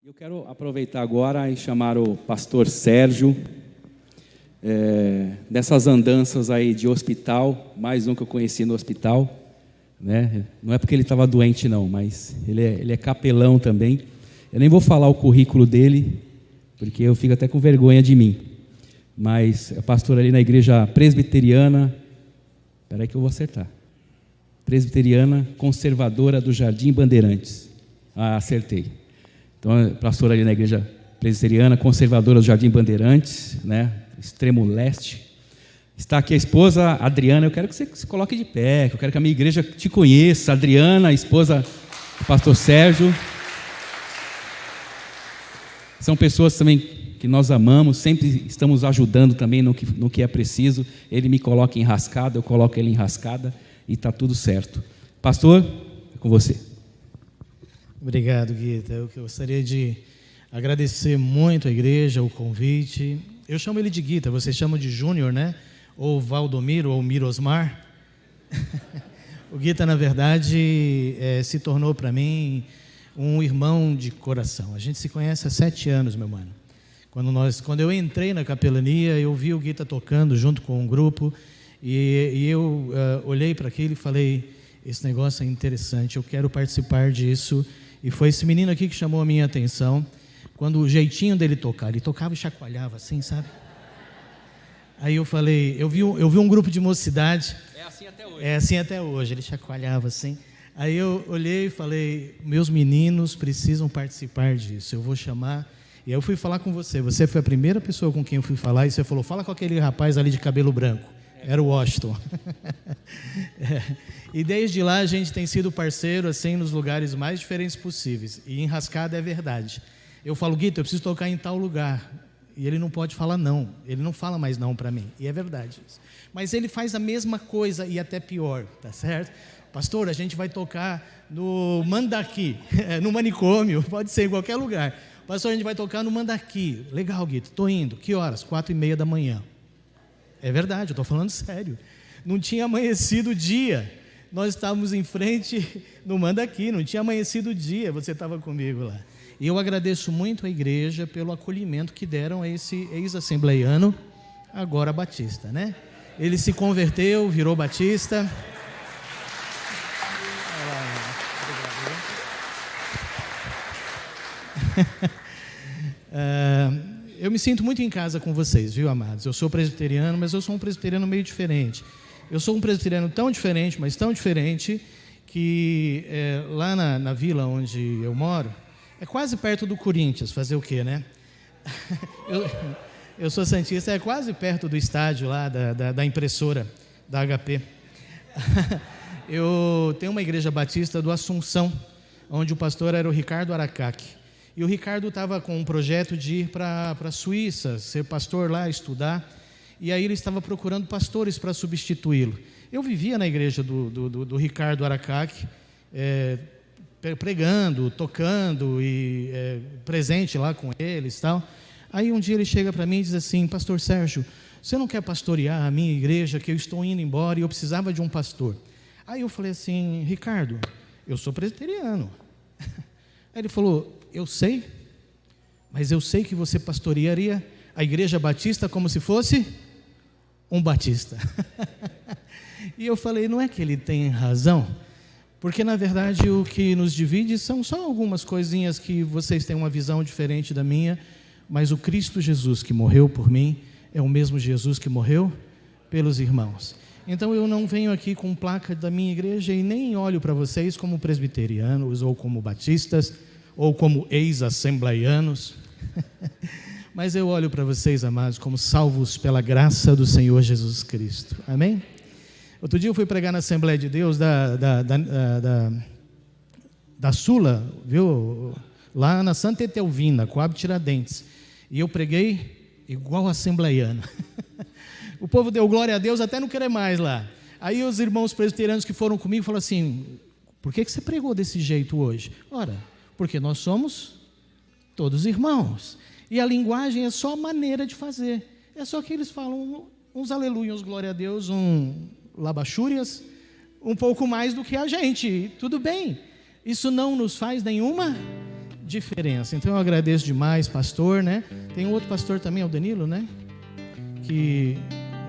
Eu quero aproveitar agora e chamar o pastor Sérgio, dessas andanças aí de hospital, mais um que eu conheci no hospital, né? Não é porque ele estava doente não, mas ele é capelão também. Eu nem vou falar o currículo dele, porque eu fico até com vergonha de mim, mas é pastor ali na igreja presbiteriana, espera aí que eu vou acertar, presbiteriana conservadora do Jardim Bandeirantes. Acertei. Então, pastor ali na igreja presbiteriana, conservadora do Jardim Bandeirantes, né, extremo leste. Está aqui a esposa Adriana. Eu quero que você se coloque de pé, que eu quero que a minha igreja te conheça. Adriana, a esposa do pastor Sérgio. São pessoas também que nós amamos, sempre estamos ajudando também no que é preciso. Ele me coloca em rascada, eu coloco ele em rascada e está tudo certo. Pastor, é com você. Obrigado, Guita. Eu gostaria de agradecer muito à igreja, o convite. Eu chamo ele de Guita, vocês chamam de Júnior, né? Ou Valdomiro, ou Mirosmar. O Guita, na verdade, se tornou para mim um irmão de coração. A gente se conhece há 7 anos, meu mano. Quando eu entrei na capelania, eu vi o Guita tocando junto com um grupo, e eu olhei para aquilo e falei, esse negócio é interessante, eu quero participar disso. E foi esse menino aqui que chamou a minha atenção, quando o jeitinho dele tocar, ele tocava e chacoalhava assim, sabe? Aí eu falei, eu vi um grupo de mocidade. É assim até hoje. É assim até hoje, ele chacoalhava assim. Aí eu olhei e falei, meus meninos precisam participar disso, eu vou chamar. E aí eu fui falar com você foi a primeira pessoa com quem eu fui falar, e você falou, fala com aquele rapaz ali de cabelo branco. Era o Washington. E desde lá a gente tem sido parceiro assim nos lugares mais diferentes possíveis. E enrascada é verdade. Eu falo, Guita, eu preciso tocar em tal lugar. E ele não pode falar não. Ele não fala mais não para mim. E é verdade isso. Mas ele faz a mesma coisa e até pior, tá certo? Pastor, a gente vai tocar no Mandaki, no manicômio, pode ser em qualquer lugar. Pastor, a gente vai tocar no Mandaki. Legal, Guita, estou indo. Que horas? 4:30 da manhã. É verdade, eu estou falando sério. Não tinha amanhecido o dia. Nós estávamos em frente no Mandaki, não tinha amanhecido o dia, você estava comigo lá. E eu agradeço muito a igreja pelo acolhimento que deram a esse ex-assembleiano, agora batista, né? Ele se converteu, virou batista. Eu me sinto muito em casa com vocês, viu, amados? Eu sou presbiteriano, mas eu sou um presbiteriano meio diferente. Eu sou um presbiteriano tão diferente, mas tão diferente, que lá na vila onde eu moro, é quase perto do Corinthians, fazer o quê, né? Eu sou santista, é quase perto do estádio lá, da impressora, da HP. Eu tenho uma igreja batista do Assunção, onde o pastor era o Ricardo Aracaki. E o Ricardo estava com um projeto de ir para a Suíça, ser pastor lá, estudar. E aí ele estava procurando pastores para substituí-lo. Eu vivia na igreja do Ricardo Aracaki, pregando, tocando e presente lá com eles e tal. Aí um dia ele chega para mim e diz assim, pastor Sérgio, você não quer pastorear a minha igreja, que eu estou indo embora e eu precisava de um pastor? Aí eu falei assim, Ricardo, eu sou presbiteriano. Aí ele falou, eu sei, mas eu sei que você pastorearia a igreja batista como se fosse um batista. E eu falei, não é que ele tem razão? Porque na verdade o que nos divide são só algumas coisinhas que vocês têm uma visão diferente da minha, mas o Cristo Jesus que morreu por mim é o mesmo Jesus que morreu pelos irmãos. Então eu não venho aqui com placa da minha igreja e nem olho para vocês como presbiterianos ou como batistas ou como ex-assembleianos, mas eu olho para vocês, amados, como salvos pela graça do Senhor Jesus Cristo. Amém? Outro dia eu fui pregar na Assembleia de Deus da Sula, viu? Lá na Santa Etelvina, Coab Tiradentes. E eu preguei igual assembleiano. O povo deu glória a Deus até não querer mais lá. Aí os irmãos presbiterianos que foram comigo falaram assim, por que você pregou desse jeito hoje? Ora, porque nós somos todos irmãos. E a linguagem é só a maneira de fazer. É só que eles falam uns aleluia, uns glória a Deus, labachúrias, um pouco mais do que a gente. Tudo bem. Isso não nos faz nenhuma diferença. Então eu agradeço demais, pastor, né? Tem um outro pastor também, é o Danilo, né? Que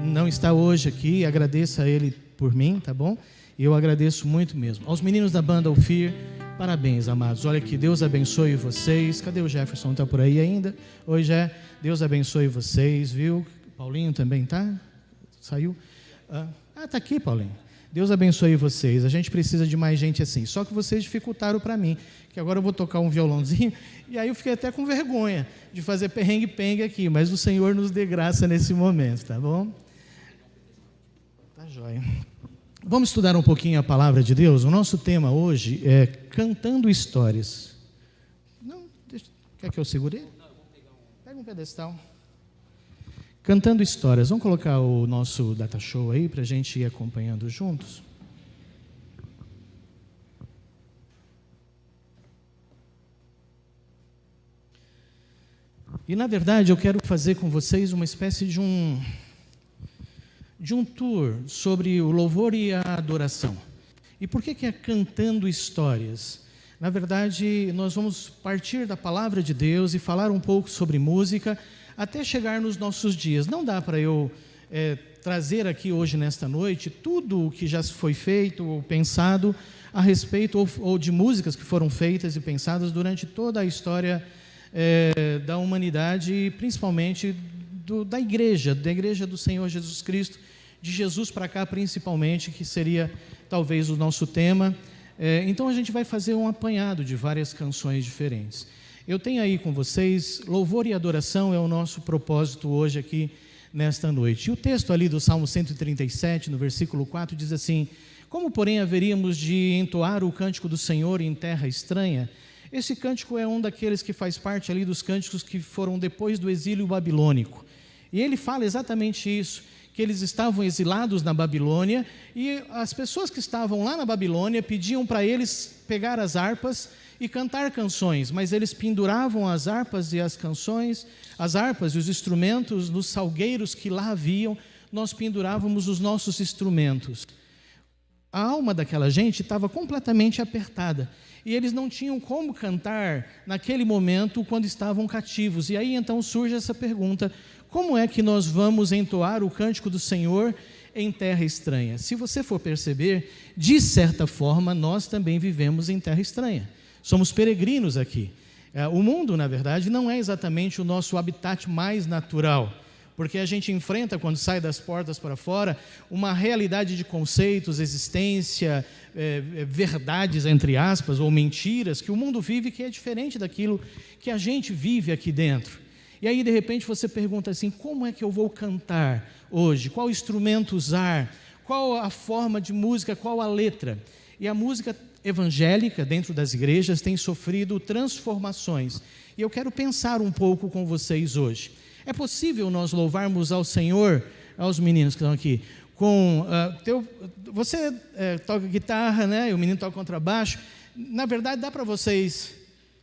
não está hoje aqui, agradeça a ele por mim, tá bom? E eu agradeço muito mesmo. Aos meninos da banda Alfir, parabéns, amados. Olha que Deus abençoe vocês. Cadê o Jefferson? Está por aí ainda? Hoje Deus abençoe vocês, viu? Paulinho também tá? Saiu? Tá aqui, Paulinho. Deus abençoe vocês. A gente precisa de mais gente assim. Só que vocês dificultaram para mim, que agora eu vou tocar um violãozinho, e aí eu fiquei até com vergonha de fazer perrengue-pengue aqui, mas o Senhor nos dê graça nesse momento, tá bom? Tá joia. Vamos estudar um pouquinho a palavra de Deus. O nosso tema hoje é cantando histórias. Não, quer que eu segure ele? Pega um pedestal. Cantando histórias. Vamos colocar o nosso data show aí para a gente ir acompanhando juntos. E na verdade eu quero fazer com vocês uma espécie de um tour sobre o louvor e a adoração. E por que é cantando histórias? Na verdade, nós vamos partir da palavra de Deus e falar um pouco sobre música até chegar nos nossos dias. Não dá para eu trazer aqui hoje, nesta noite, tudo o que já foi feito ou pensado a respeito ou de músicas que foram feitas e pensadas durante toda a história da humanidade, principalmente da igreja do Senhor Jesus Cristo, de Jesus para cá principalmente, que seria talvez o nosso tema. Então a gente vai fazer um apanhado de várias canções diferentes. Eu tenho aí com vocês, louvor e adoração é o nosso propósito hoje aqui nesta noite. E o texto ali do Salmo 137, no versículo 4, diz assim: como porém haveríamos de entoar o cântico do Senhor em terra estranha? Esse cântico é um daqueles que faz parte ali dos cânticos que foram depois do exílio babilônico. E ele fala exatamente isso, que eles estavam exilados na Babilônia e as pessoas que estavam lá na Babilônia pediam para eles pegar as harpas e cantar canções, mas eles penduravam as harpas e as canções, as harpas e os instrumentos nos salgueiros que lá haviam, nós pendurávamos os nossos instrumentos. A alma daquela gente estava completamente apertada e eles não tinham como cantar naquele momento quando estavam cativos. E aí então surge essa pergunta: como é que nós vamos entoar o cântico do Senhor em terra estranha? Se você for perceber, de certa forma nós também vivemos em terra estranha. Somos peregrinos aqui. O mundo, na verdade, não é exatamente o nosso habitat mais natural, porque a gente enfrenta, quando sai das portas para fora, uma realidade de conceitos, existência, verdades, entre aspas, ou mentiras, que o mundo vive, que é diferente daquilo que a gente vive aqui dentro. E aí, de repente, você pergunta assim: como é que eu vou cantar hoje? Qual instrumento usar? Qual a forma de música? Qual a letra? E a música evangélica dentro das igrejas tem sofrido transformações. E eu quero pensar um pouco com vocês hoje. É possível nós louvarmos ao Senhor, aos meninos que estão aqui, você toca guitarra, né? E o menino toca contrabaixo. Na verdade, dá para vocês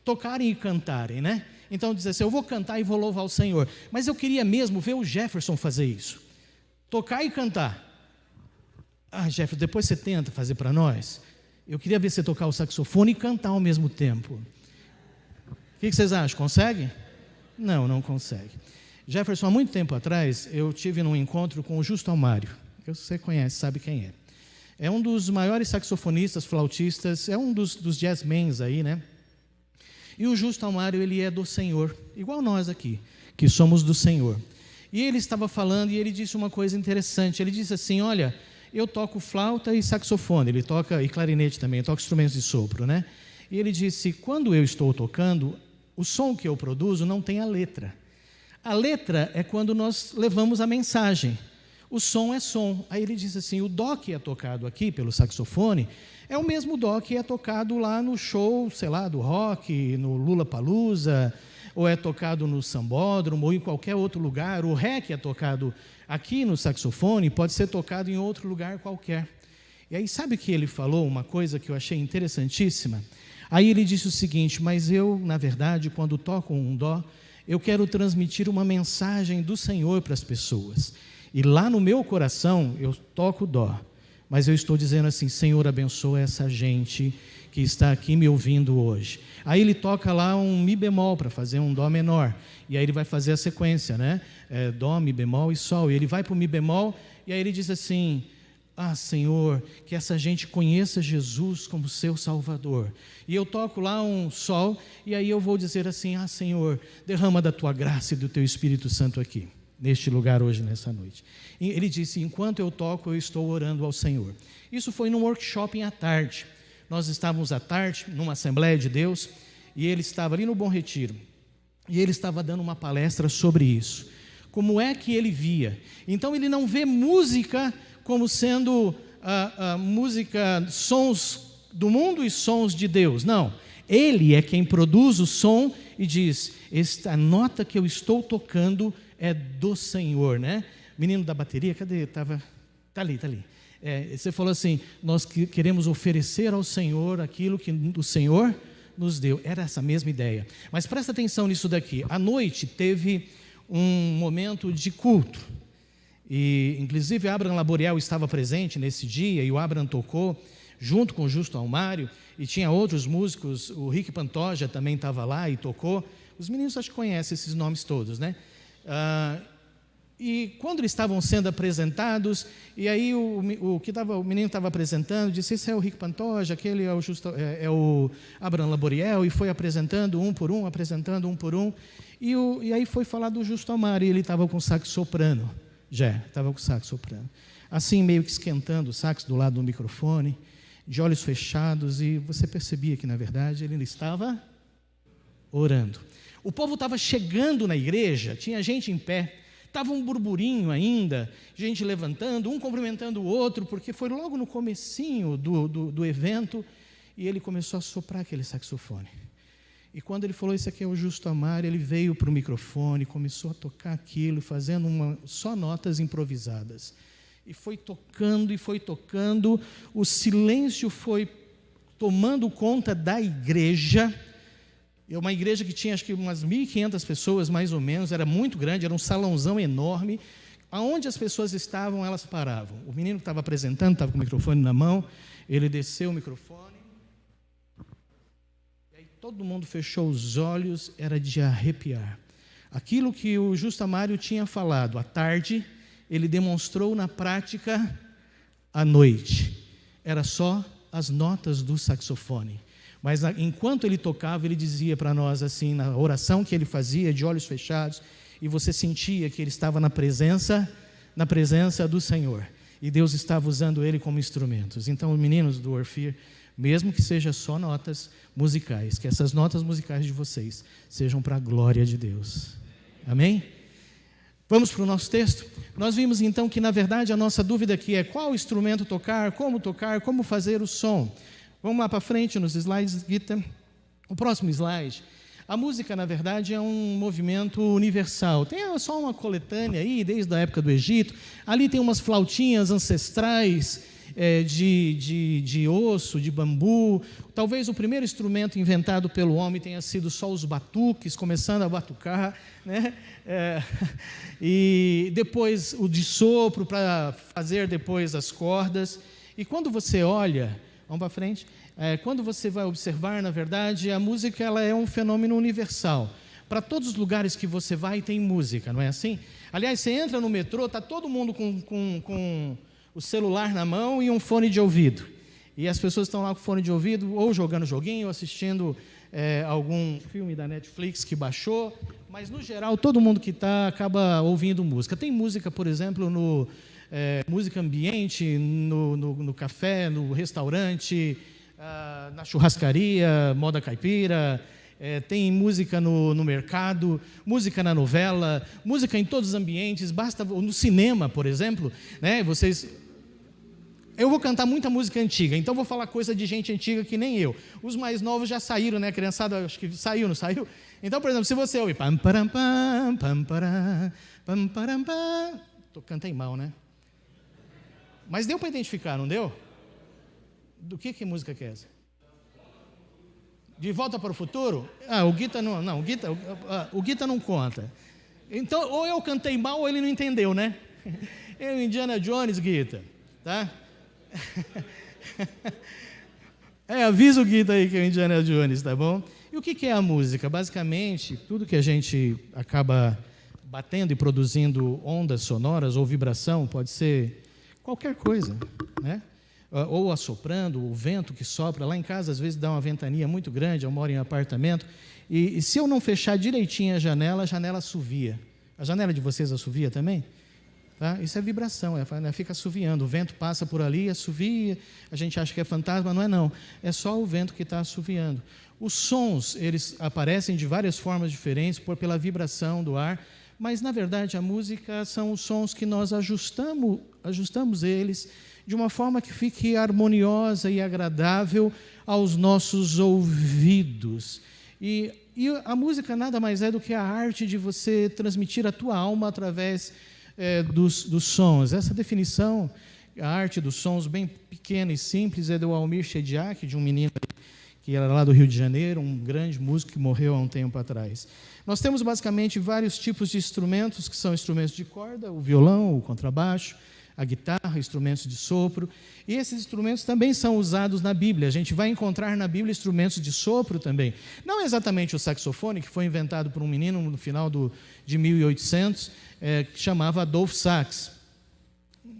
tocarem e cantarem, né? Então diz assim: eu vou cantar e vou louvar o Senhor. Mas eu queria mesmo ver o Jefferson fazer isso. Tocar e cantar. Jefferson, depois você tenta fazer para nós. Eu queria ver você tocar o saxofone e cantar ao mesmo tempo. O que vocês acham? Consegue? Não consegue. Jefferson, há muito tempo atrás, eu tive num encontro com o Justo Almário. Você conhece, sabe quem é. É um dos maiores saxofonistas, flautistas, é um dos jazzmans aí, né? E o Justo Almário, ele é do Senhor, igual nós aqui, que somos do Senhor. E ele estava falando e ele disse uma coisa interessante. Ele disse assim: olha, eu toco flauta e saxofone, ele toca, e clarinete também, toca instrumentos de sopro, né? E ele disse: quando eu estou tocando, o som que eu produzo não tem a letra. A letra é quando nós levamos a mensagem. O som é som. Aí ele disse assim: o dó que é tocado aqui pelo saxofone é o mesmo dó que é tocado lá no show, sei lá, do rock, no Lollapalooza, ou é tocado no sambódromo, ou em qualquer outro lugar. O ré que é tocado aqui no saxofone pode ser tocado em outro lugar qualquer. E aí sabe que ele falou uma coisa que eu achei interessantíssima? Aí ele disse o seguinte: mas eu, na verdade, quando toco um dó, eu quero transmitir uma mensagem do Senhor para as pessoas. E lá no meu coração, eu toco dó, mas eu estou dizendo assim: Senhor, abençoa essa gente que está aqui me ouvindo hoje. Aí ele toca lá um Mi bemol para fazer um Dó menor. E aí ele vai fazer a sequência, né? Dó, Mi bemol e Sol. E ele vai para o Mi bemol e aí ele diz assim: ah, Senhor, que essa gente conheça Jesus como seu Salvador. E eu toco lá um Sol e aí eu vou dizer assim: ah, Senhor, derrama da tua graça e do teu Espírito Santo aqui, neste lugar hoje, nessa noite. E ele disse: enquanto eu toco, eu estou orando ao Senhor. Isso foi num workshop à tarde. Nós estávamos à tarde numa Assembleia de Deus e ele estava ali no Bom Retiro. E ele estava dando uma palestra sobre isso. Como é que ele via? Então ele não vê música como sendo música, sons do mundo e sons de Deus. Não. Ele é quem produz o som e diz: esta nota que eu estou tocando é do Senhor, né? Menino da bateria, cadê? Tá ali. Você falou assim: nós queremos oferecer ao Senhor aquilo que o Senhor nos deu. Era essa mesma ideia. Mas presta atenção nisso daqui. À noite teve um momento de culto. E, inclusive, Abraham Laboriel estava presente nesse dia, e o Abraham tocou junto com o Justo Almário, e tinha outros músicos, o Rick Pantoja também estava lá e tocou. Os meninos acho que conhecem esses nomes todos, né? E quando eles estavam sendo apresentados, e aí o menino estava apresentando, disse: esse é o Rick Pantoja, aquele é o Abraham Laboriel, e foi apresentando um por um, e aí foi falar do Justo Almário, e ele estava com o sax soprano, assim meio que esquentando o sax do lado do microfone, de olhos fechados, e você percebia que na verdade ele estava orando. O povo estava chegando na igreja, tinha gente em pé, estava um burburinho ainda, gente levantando, um cumprimentando o outro, porque foi logo no comecinho do evento, e ele começou a soprar aquele saxofone. E quando ele falou: esse aqui é o Justo Almário, ele veio para o microfone, começou a tocar aquilo, fazendo só notas improvisadas. E foi tocando, o silêncio foi tomando conta da igreja. É uma igreja que tinha acho que umas 1.500 pessoas mais ou menos, era muito grande, era um salãozão enorme. Aonde as pessoas estavam, elas paravam. O menino que estava apresentando, estava com o microfone na mão, ele desceu o microfone, e aí todo mundo fechou os olhos, era de arrepiar. Aquilo que o Justo Almário tinha falado à tarde, ele demonstrou na prática à noite. Era só as notas do saxofone. Mas enquanto ele tocava, ele dizia para nós assim, na oração que ele fazia, de olhos fechados, e você sentia que ele estava na presença do Senhor, e Deus estava usando ele como instrumentos. Então, meninos do Orfir, mesmo que seja só notas musicais, que essas notas musicais de vocês sejam para a glória de Deus. Amém? Vamos para o nosso texto? Nós vimos então que na verdade a nossa dúvida aqui é qual instrumento tocar, como fazer o som. Vamos lá para frente nos slides, Gita. O próximo slide. A música, na verdade, é um movimento universal. Tem só uma coletânea aí, desde a época do Egito. Ali tem umas flautinhas ancestrais de osso, de bambu. Talvez o primeiro instrumento inventado pelo homem tenha sido só os batuques, começando a batucar, né? E depois o de sopro, para fazer depois as cordas. E quando você olha... Vamos para frente. Quando você vai observar, na verdade, a música ela é um fenômeno universal. Para todos os lugares que você vai, tem música, não é assim? Aliás, você entra no metrô, está todo mundo com o celular na mão e um fone de ouvido. E as pessoas estão lá com fone de ouvido, ou jogando joguinho, ou assistindo algum filme da Netflix que baixou. Mas, no geral, todo mundo que está acaba ouvindo música. Tem música, por exemplo, música ambiente, no café, no restaurante, na churrascaria, moda caipira, tem música no mercado, música na novela, música em todos os ambientes, basta no cinema, por exemplo, né? Eu vou cantar muita música antiga, então vou falar coisa de gente antiga que nem eu. Os mais novos já saíram, né? A criançada, acho que saiu, não saiu? Então, por exemplo, se você ouvir pam param pam pam param pam param pam, cantei mal, né? Mas deu para identificar, não deu? Do que música que é essa? De Volta para o Futuro? O Guita não, o Guita não conta. Então, ou eu cantei mal ou ele não entendeu, né? Indiana Jones, Guita, tá? Avisa o Guita aí que é o Indiana Jones, tá bom? E o que é a música? Basicamente, tudo que a gente acaba batendo e produzindo ondas sonoras ou vibração, pode ser qualquer coisa, né? Ou assoprando, o vento que sopra. Lá em casa, às vezes, dá uma ventania muito grande, eu moro em apartamento, e se eu não fechar direitinho a janela assovia. A janela de vocês assovia também? Tá? Isso é vibração, fica assoviando, o vento passa por ali, assovia, a gente acha que é fantasma, não é não, é só o vento que está assoviando. Os sons, eles aparecem de várias formas diferentes, pela vibração do ar, mas na verdade a música são os sons que nós ajustamos eles de uma forma que fique harmoniosa e agradável aos nossos ouvidos. E a música nada mais é do que a arte de você transmitir a tua alma através dos sons. Essa definição, a arte dos sons, bem pequena e simples, é do Almir Shediac, de um menino que era lá do Rio de Janeiro, um grande músico que morreu há um tempo atrás. Nós temos basicamente vários tipos de instrumentos, que são instrumentos de corda, o violão, o contrabaixo, a guitarra, instrumentos de sopro, e esses instrumentos também são usados na Bíblia. A gente vai encontrar na Bíblia instrumentos de sopro também. Não exatamente o saxofone, que foi inventado por um menino no final de 1800, que chamava Adolphe Sax,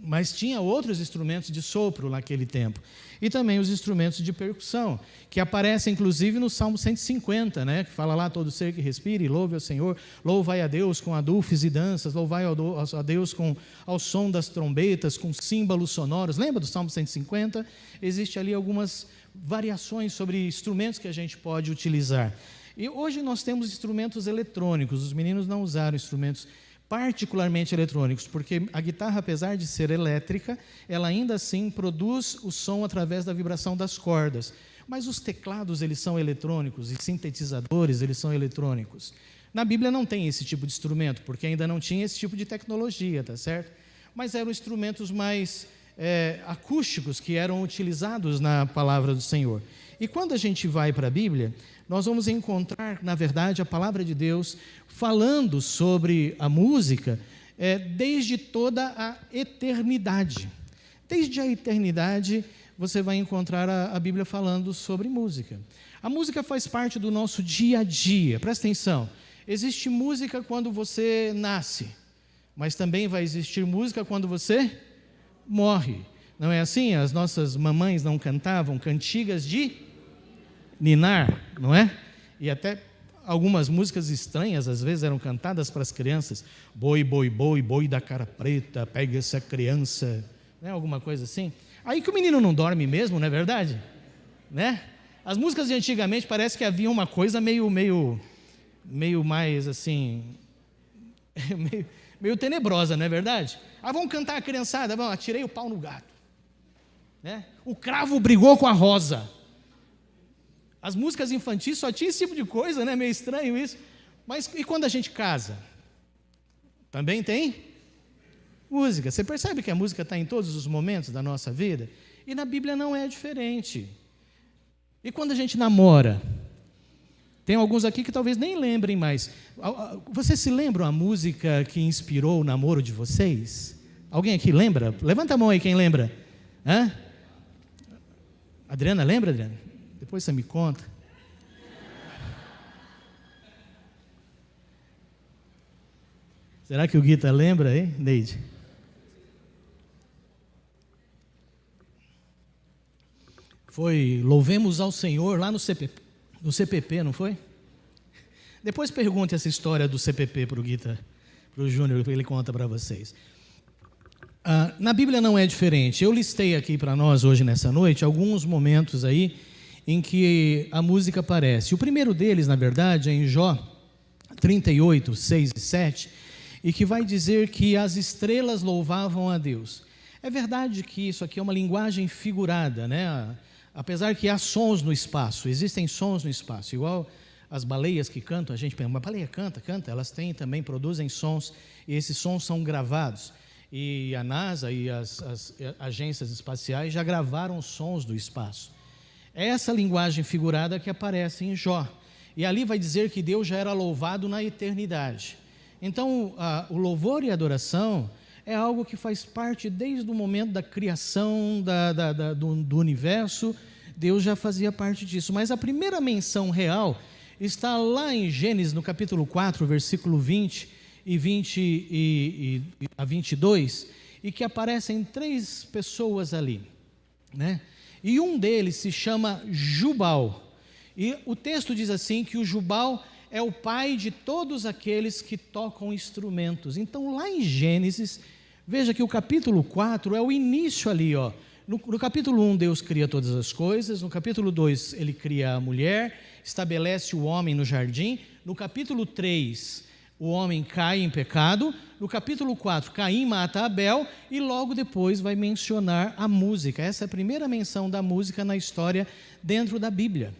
mas tinha outros instrumentos de sopro naquele tempo. E também os instrumentos de percussão, que aparecem inclusive no Salmo 150, né, que fala lá: todo ser que respire, louve ao Senhor, louvai a Deus com adufes e danças, louvai a Deus ao som das trombetas, com símbolos sonoros. Lembra do Salmo 150? Existe ali algumas variações sobre instrumentos que a gente pode utilizar. E hoje nós temos instrumentos eletrônicos. Os meninos não usaram instrumentos particularmente eletrônicos, porque a guitarra, apesar de ser elétrica, ela ainda assim produz o som através da vibração das cordas. Mas os teclados, eles são eletrônicos, e sintetizadores, eles são eletrônicos. Na Bíblia não tem esse tipo de instrumento, porque ainda não tinha esse tipo de tecnologia, tá certo? Mas eram instrumentos mais acústicos que eram utilizados na palavra do Senhor. E quando a gente vai para a Bíblia, nós vamos encontrar, na verdade, a palavra de Deus falando sobre a música desde toda a eternidade. Desde a eternidade, você vai encontrar a Bíblia falando sobre música. A música faz parte do nosso dia a dia. Presta atenção, existe música quando você nasce, mas também vai existir música quando você morre. Não é assim? As nossas mamães não cantavam cantigas de ninar, não é? E até algumas músicas estranhas às vezes eram cantadas para as crianças. Boi, boi, boi, boi da cara preta, pega essa criança, né? Alguma coisa assim. Aí que o menino não dorme mesmo, não é verdade? Né? As músicas de antigamente parece que havia uma coisa meio mais assim, meio tenebrosa, não é verdade? Vamos cantar a criançada, vamos, atirei o pau no gato, né? O cravo brigou com a rosa. As músicas infantis só tinha esse tipo de coisa, né? Meio estranho isso. Mas e quando a gente casa? Também tem música. Você percebe que a música está em todos os momentos da nossa vida? E na Bíblia não é diferente. E quando a gente namora? Tem alguns aqui que talvez nem lembrem mais. Vocês se lembram a música que inspirou o namoro de vocês? Alguém aqui lembra? Levanta a mão aí quem lembra. Hã? Adriana, lembra, Adriana? Depois você me conta. Será que o Guita lembra, hein, Neide? Foi Louvemos ao Senhor lá no CPP, não foi? Depois pergunte essa história do CPP para o Guita, para o Júnior, que ele conta para vocês. Na Bíblia não é diferente. Eu listei aqui para nós hoje nessa noite alguns momentos aí em que a música aparece. O primeiro deles, na verdade, é em Jó 38, 6 e 7, e que vai dizer que as estrelas louvavam a Deus. É verdade que isso aqui é uma linguagem figurada, né? Apesar que há sons no espaço, existem sons no espaço, igual as baleias que cantam, a gente pensa, uma baleia canta, elas também produzem sons, e esses sons são gravados. E a NASA e as agências espaciais já gravaram sons do espaço. É essa linguagem figurada que aparece em Jó. E ali vai dizer que Deus já era louvado na eternidade. Então, o louvor e a adoração é algo que faz parte desde o momento da criação do universo, Deus já fazia parte disso. Mas a primeira menção real está lá em Gênesis, no capítulo 4, versículo 20 a 22, e que aparecem 3 pessoas ali, né? E um deles se chama Jubal. E o texto diz assim, que o Jubal é o pai de todos aqueles que tocam instrumentos. Então, lá em Gênesis, veja que o capítulo 4 é o início ali, ó. No capítulo 1, Deus cria todas as coisas. No capítulo 2, ele cria a mulher, estabelece o homem no jardim. No capítulo 3, o homem cai em pecado. No capítulo 4, Caim mata Abel. E logo depois vai mencionar a música. Essa é a primeira menção da música na história dentro da Bíblia.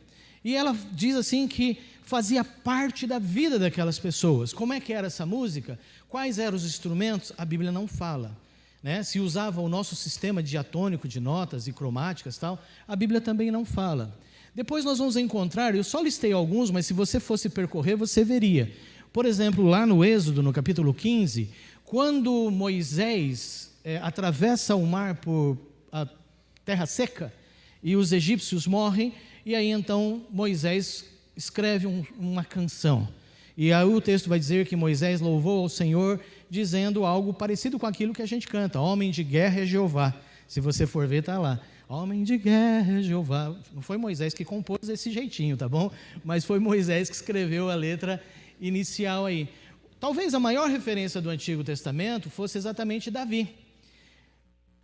E ela diz assim que fazia parte da vida daquelas pessoas. Como é que era essa música? Quais eram os instrumentos? A Bíblia não fala, né? Se usava o nosso sistema diatônico de notas e cromáticas e tal, a Bíblia também não fala. Depois nós vamos encontrar, eu só listei alguns, mas se você fosse percorrer, você veria. Por exemplo, lá no Êxodo, no capítulo 15, quando Moisés atravessa o mar por a terra seca e os egípcios morrem, e aí então Moisés escreve uma canção. E aí o texto vai dizer que Moisés louvou ao Senhor, dizendo algo parecido com aquilo que a gente canta: homem de guerra é Jeová. Se você for ver, está lá: homem de guerra é Jeová. Não foi Moisés que compôs desse jeitinho, tá bom? Mas foi Moisés que escreveu a letra inicial aí. Talvez a maior referência do Antigo Testamento fosse exatamente Davi.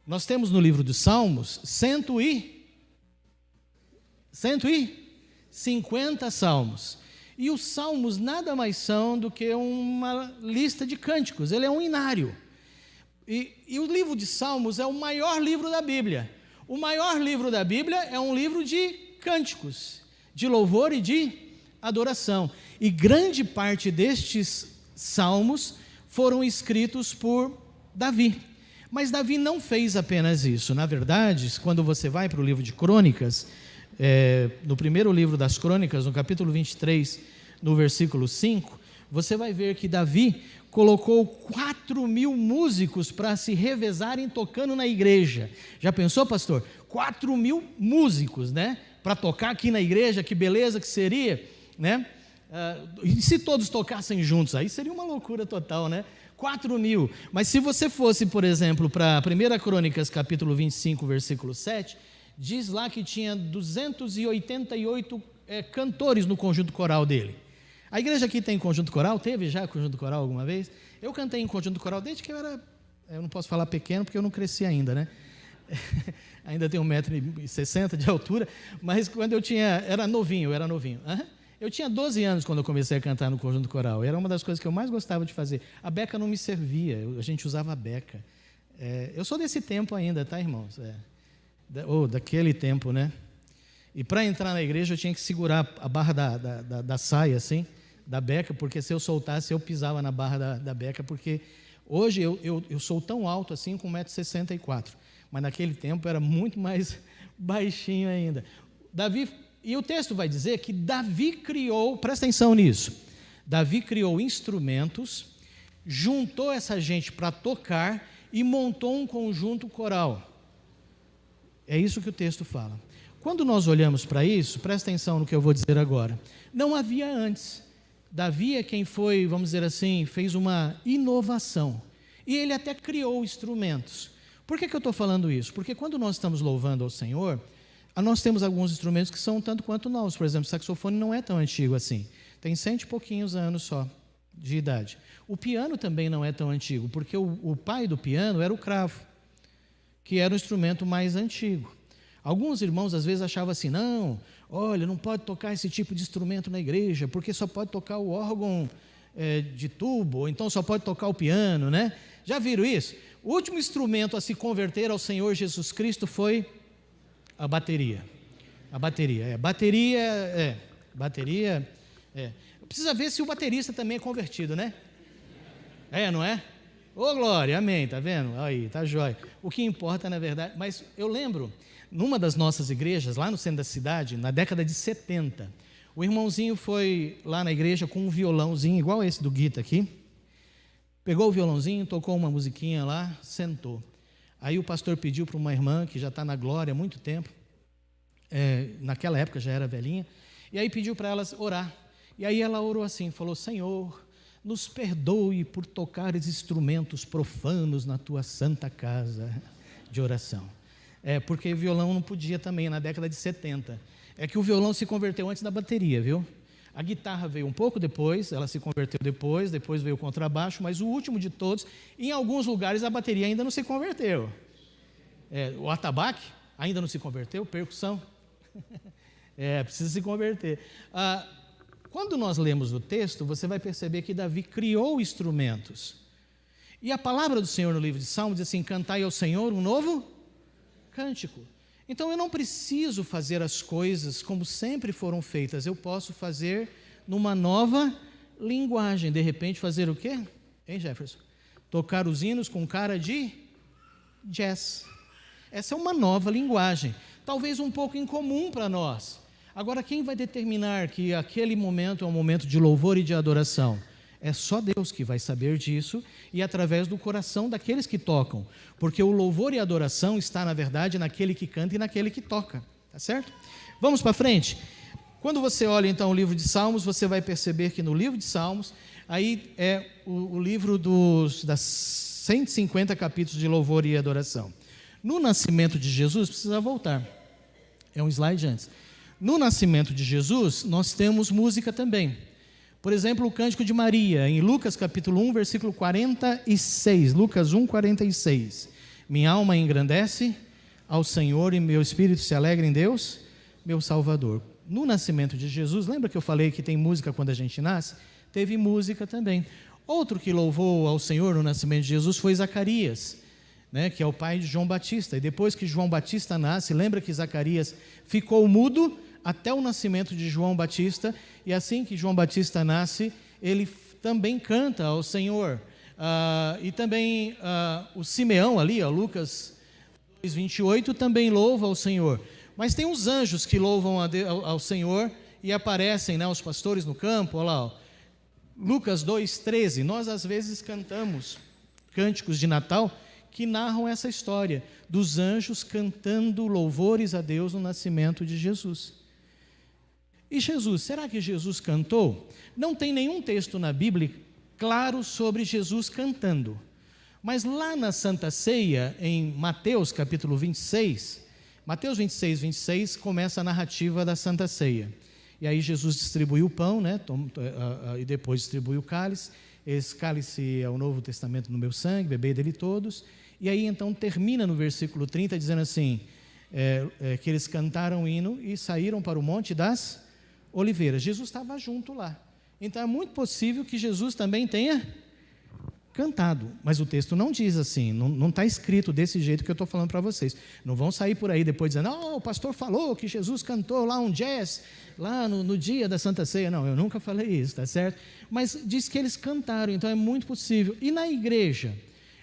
Nós temos no livro dos Salmos 150 salmos. E os salmos nada mais são do que uma lista de cânticos. Ele é um inário. E o livro de Salmos é o maior livro da Bíblia. O maior livro da Bíblia é um livro de cânticos, de louvor e de adoração. E grande parte destes salmos foram escritos por Davi. Mas Davi não fez apenas isso. Na verdade, quando você vai para o livro de Crônicas, no primeiro livro das Crônicas, no capítulo 23, no versículo 5, você vai ver que Davi colocou 4.000 músicos para se revezarem tocando na igreja. Já pensou, pastor? 4.000 músicos, né? Para tocar aqui na igreja, que beleza que seria, né? E se todos tocassem juntos? Aí seria uma loucura total, né? 4.000. Mas se você fosse, por exemplo, para 1 Crônicas, capítulo 25, versículo 7, diz lá que tinha 288 cantores no conjunto coral dele. A igreja aqui tem conjunto coral? Teve já conjunto coral alguma vez? Eu cantei em conjunto coral desde que eu não posso falar pequeno porque eu não cresci ainda, né? Ainda tenho 1,60 m de altura, mas quando era novinho. Eu tinha 12 anos quando eu comecei a cantar no conjunto coral. Era uma das coisas que eu mais gostava de fazer. A beca não me servia, a gente usava a beca. Eu sou desse tempo ainda, tá, irmãos? Daquele tempo, né? E para entrar na igreja eu tinha que segurar a barra da saia, assim, da beca, porque se eu soltasse eu pisava na barra da beca, porque hoje eu sou tão alto assim, com 1,64 m, mas naquele tempo era muito mais baixinho ainda. E o texto vai dizer que Davi criou, presta atenção nisso, Davi criou instrumentos, juntou essa gente para tocar e montou um conjunto coral. É isso que o texto fala. Quando nós olhamos para isso, presta atenção no que eu vou dizer agora. Não havia antes. Davi é quem foi, vamos dizer assim, fez uma inovação. E ele até criou instrumentos. Por que eu estou falando isso? Porque quando nós estamos louvando ao Senhor, nós temos alguns instrumentos que são tanto quanto novos. Por exemplo, o saxofone não é tão antigo assim. Tem 100 e pouquinhos anos só de idade. O piano também não é tão antigo, porque o pai do piano era o cravo, que era o instrumento mais antigo. Alguns irmãos às vezes achavam assim: não, olha, não pode tocar esse tipo de instrumento na igreja, porque só pode tocar o órgão de tubo, ou então só pode tocar o piano, né? Já viram isso? O último instrumento a se converter ao Senhor Jesus Cristo foi a bateria. Bateria. Precisa ver se o baterista também é convertido, né? Não é? Ô glória, amém, tá vendo? Aí, tá jóia. O que importa, na verdade, mas eu lembro, numa das nossas igrejas, lá no centro da cidade, na década de 70, o irmãozinho foi lá na igreja com um violãozinho, igual esse do Guita aqui, pegou o violãozinho, tocou uma musiquinha lá, sentou. Aí o pastor pediu para uma irmã, que já está na glória há muito tempo, naquela época já era velhinha, e aí pediu para elas orar. E aí ela orou assim, falou: Senhor, nos perdoe por tocares instrumentos profanos na tua santa casa de oração. Porque violão não podia também, na década de 70. É que o violão se converteu antes da bateria, viu? A guitarra veio um pouco depois, ela se converteu depois veio o contrabaixo, mas o último de todos, em alguns lugares a bateria ainda não se converteu. O atabaque ainda não se converteu, percussão, precisa se converter. Quando nós lemos o texto, você vai perceber que Davi criou instrumentos. E a palavra do Senhor no livro de Salmos diz assim: cantai ao Senhor um novo cântico. Então eu não preciso fazer as coisas como sempre foram feitas, eu posso fazer numa nova linguagem. De repente fazer o quê? Hein, Jefferson? Tocar os hinos com cara de jazz. Essa é uma nova linguagem, talvez um pouco incomum para nós. Agora, quem vai determinar que aquele momento é um momento de louvor e de adoração? É só Deus que vai saber disso, e através do coração daqueles que tocam, porque o louvor e a adoração está, na verdade, naquele que canta e naquele que toca, tá certo? Vamos para frente. Quando você olha então o livro de Salmos, você vai perceber que no livro de Salmos, aí é o livro das 150 capítulos de louvor e adoração. No nascimento de Jesus, precisa voltar, é um slide antes. No nascimento de Jesus, nós temos música também. Por exemplo, o Cântico de Maria, em Lucas capítulo 1, versículo 46. Lucas 1, 46. Minha alma engrandece ao Senhor e meu espírito se alegra em Deus, meu Salvador. No nascimento de Jesus, lembra que eu falei que tem música quando a gente nasce? Teve música também. Outro que louvou ao Senhor no nascimento de Jesus foi Zacarias, que é o pai de João Batista. E depois que João Batista nasce, lembra que Zacarias ficou mudo até o nascimento de João Batista, e assim que João Batista nasce, ele também canta ao Senhor. E também o Simeão ali, Lucas 2:28, também louva ao Senhor. Mas tem os anjos que louvam ao Senhor e aparecem, os pastores no campo, olha lá. Lucas 2:13, nós às vezes cantamos cânticos de Natal que narram essa história dos anjos cantando louvores a Deus no nascimento de Jesus. E Jesus, será que Jesus cantou? Não tem nenhum texto na Bíblia claro sobre Jesus cantando. Mas lá na Santa Ceia, em Mateus capítulo 26, Mateus 26, 26, começa a narrativa da Santa Ceia. E aí Jesus distribuiu o pão, e depois distribuiu o cálice. Esse cálice é o Novo Testamento no meu sangue, bebei dele todos. E aí então termina no versículo 30, dizendo assim, que eles cantaram o hino e saíram para o Monte das Oliveiras. Jesus estava junto lá. Então é muito possível que Jesus também tenha cantado, mas o texto não diz assim, não está escrito desse jeito que eu estou falando para vocês. Não vão sair por aí depois dizendo: o pastor falou que Jesus cantou lá um jazz, lá no dia da Santa Ceia. Não, eu nunca falei isso, tá certo? Mas diz que eles cantaram, então é muito possível. E na igreja,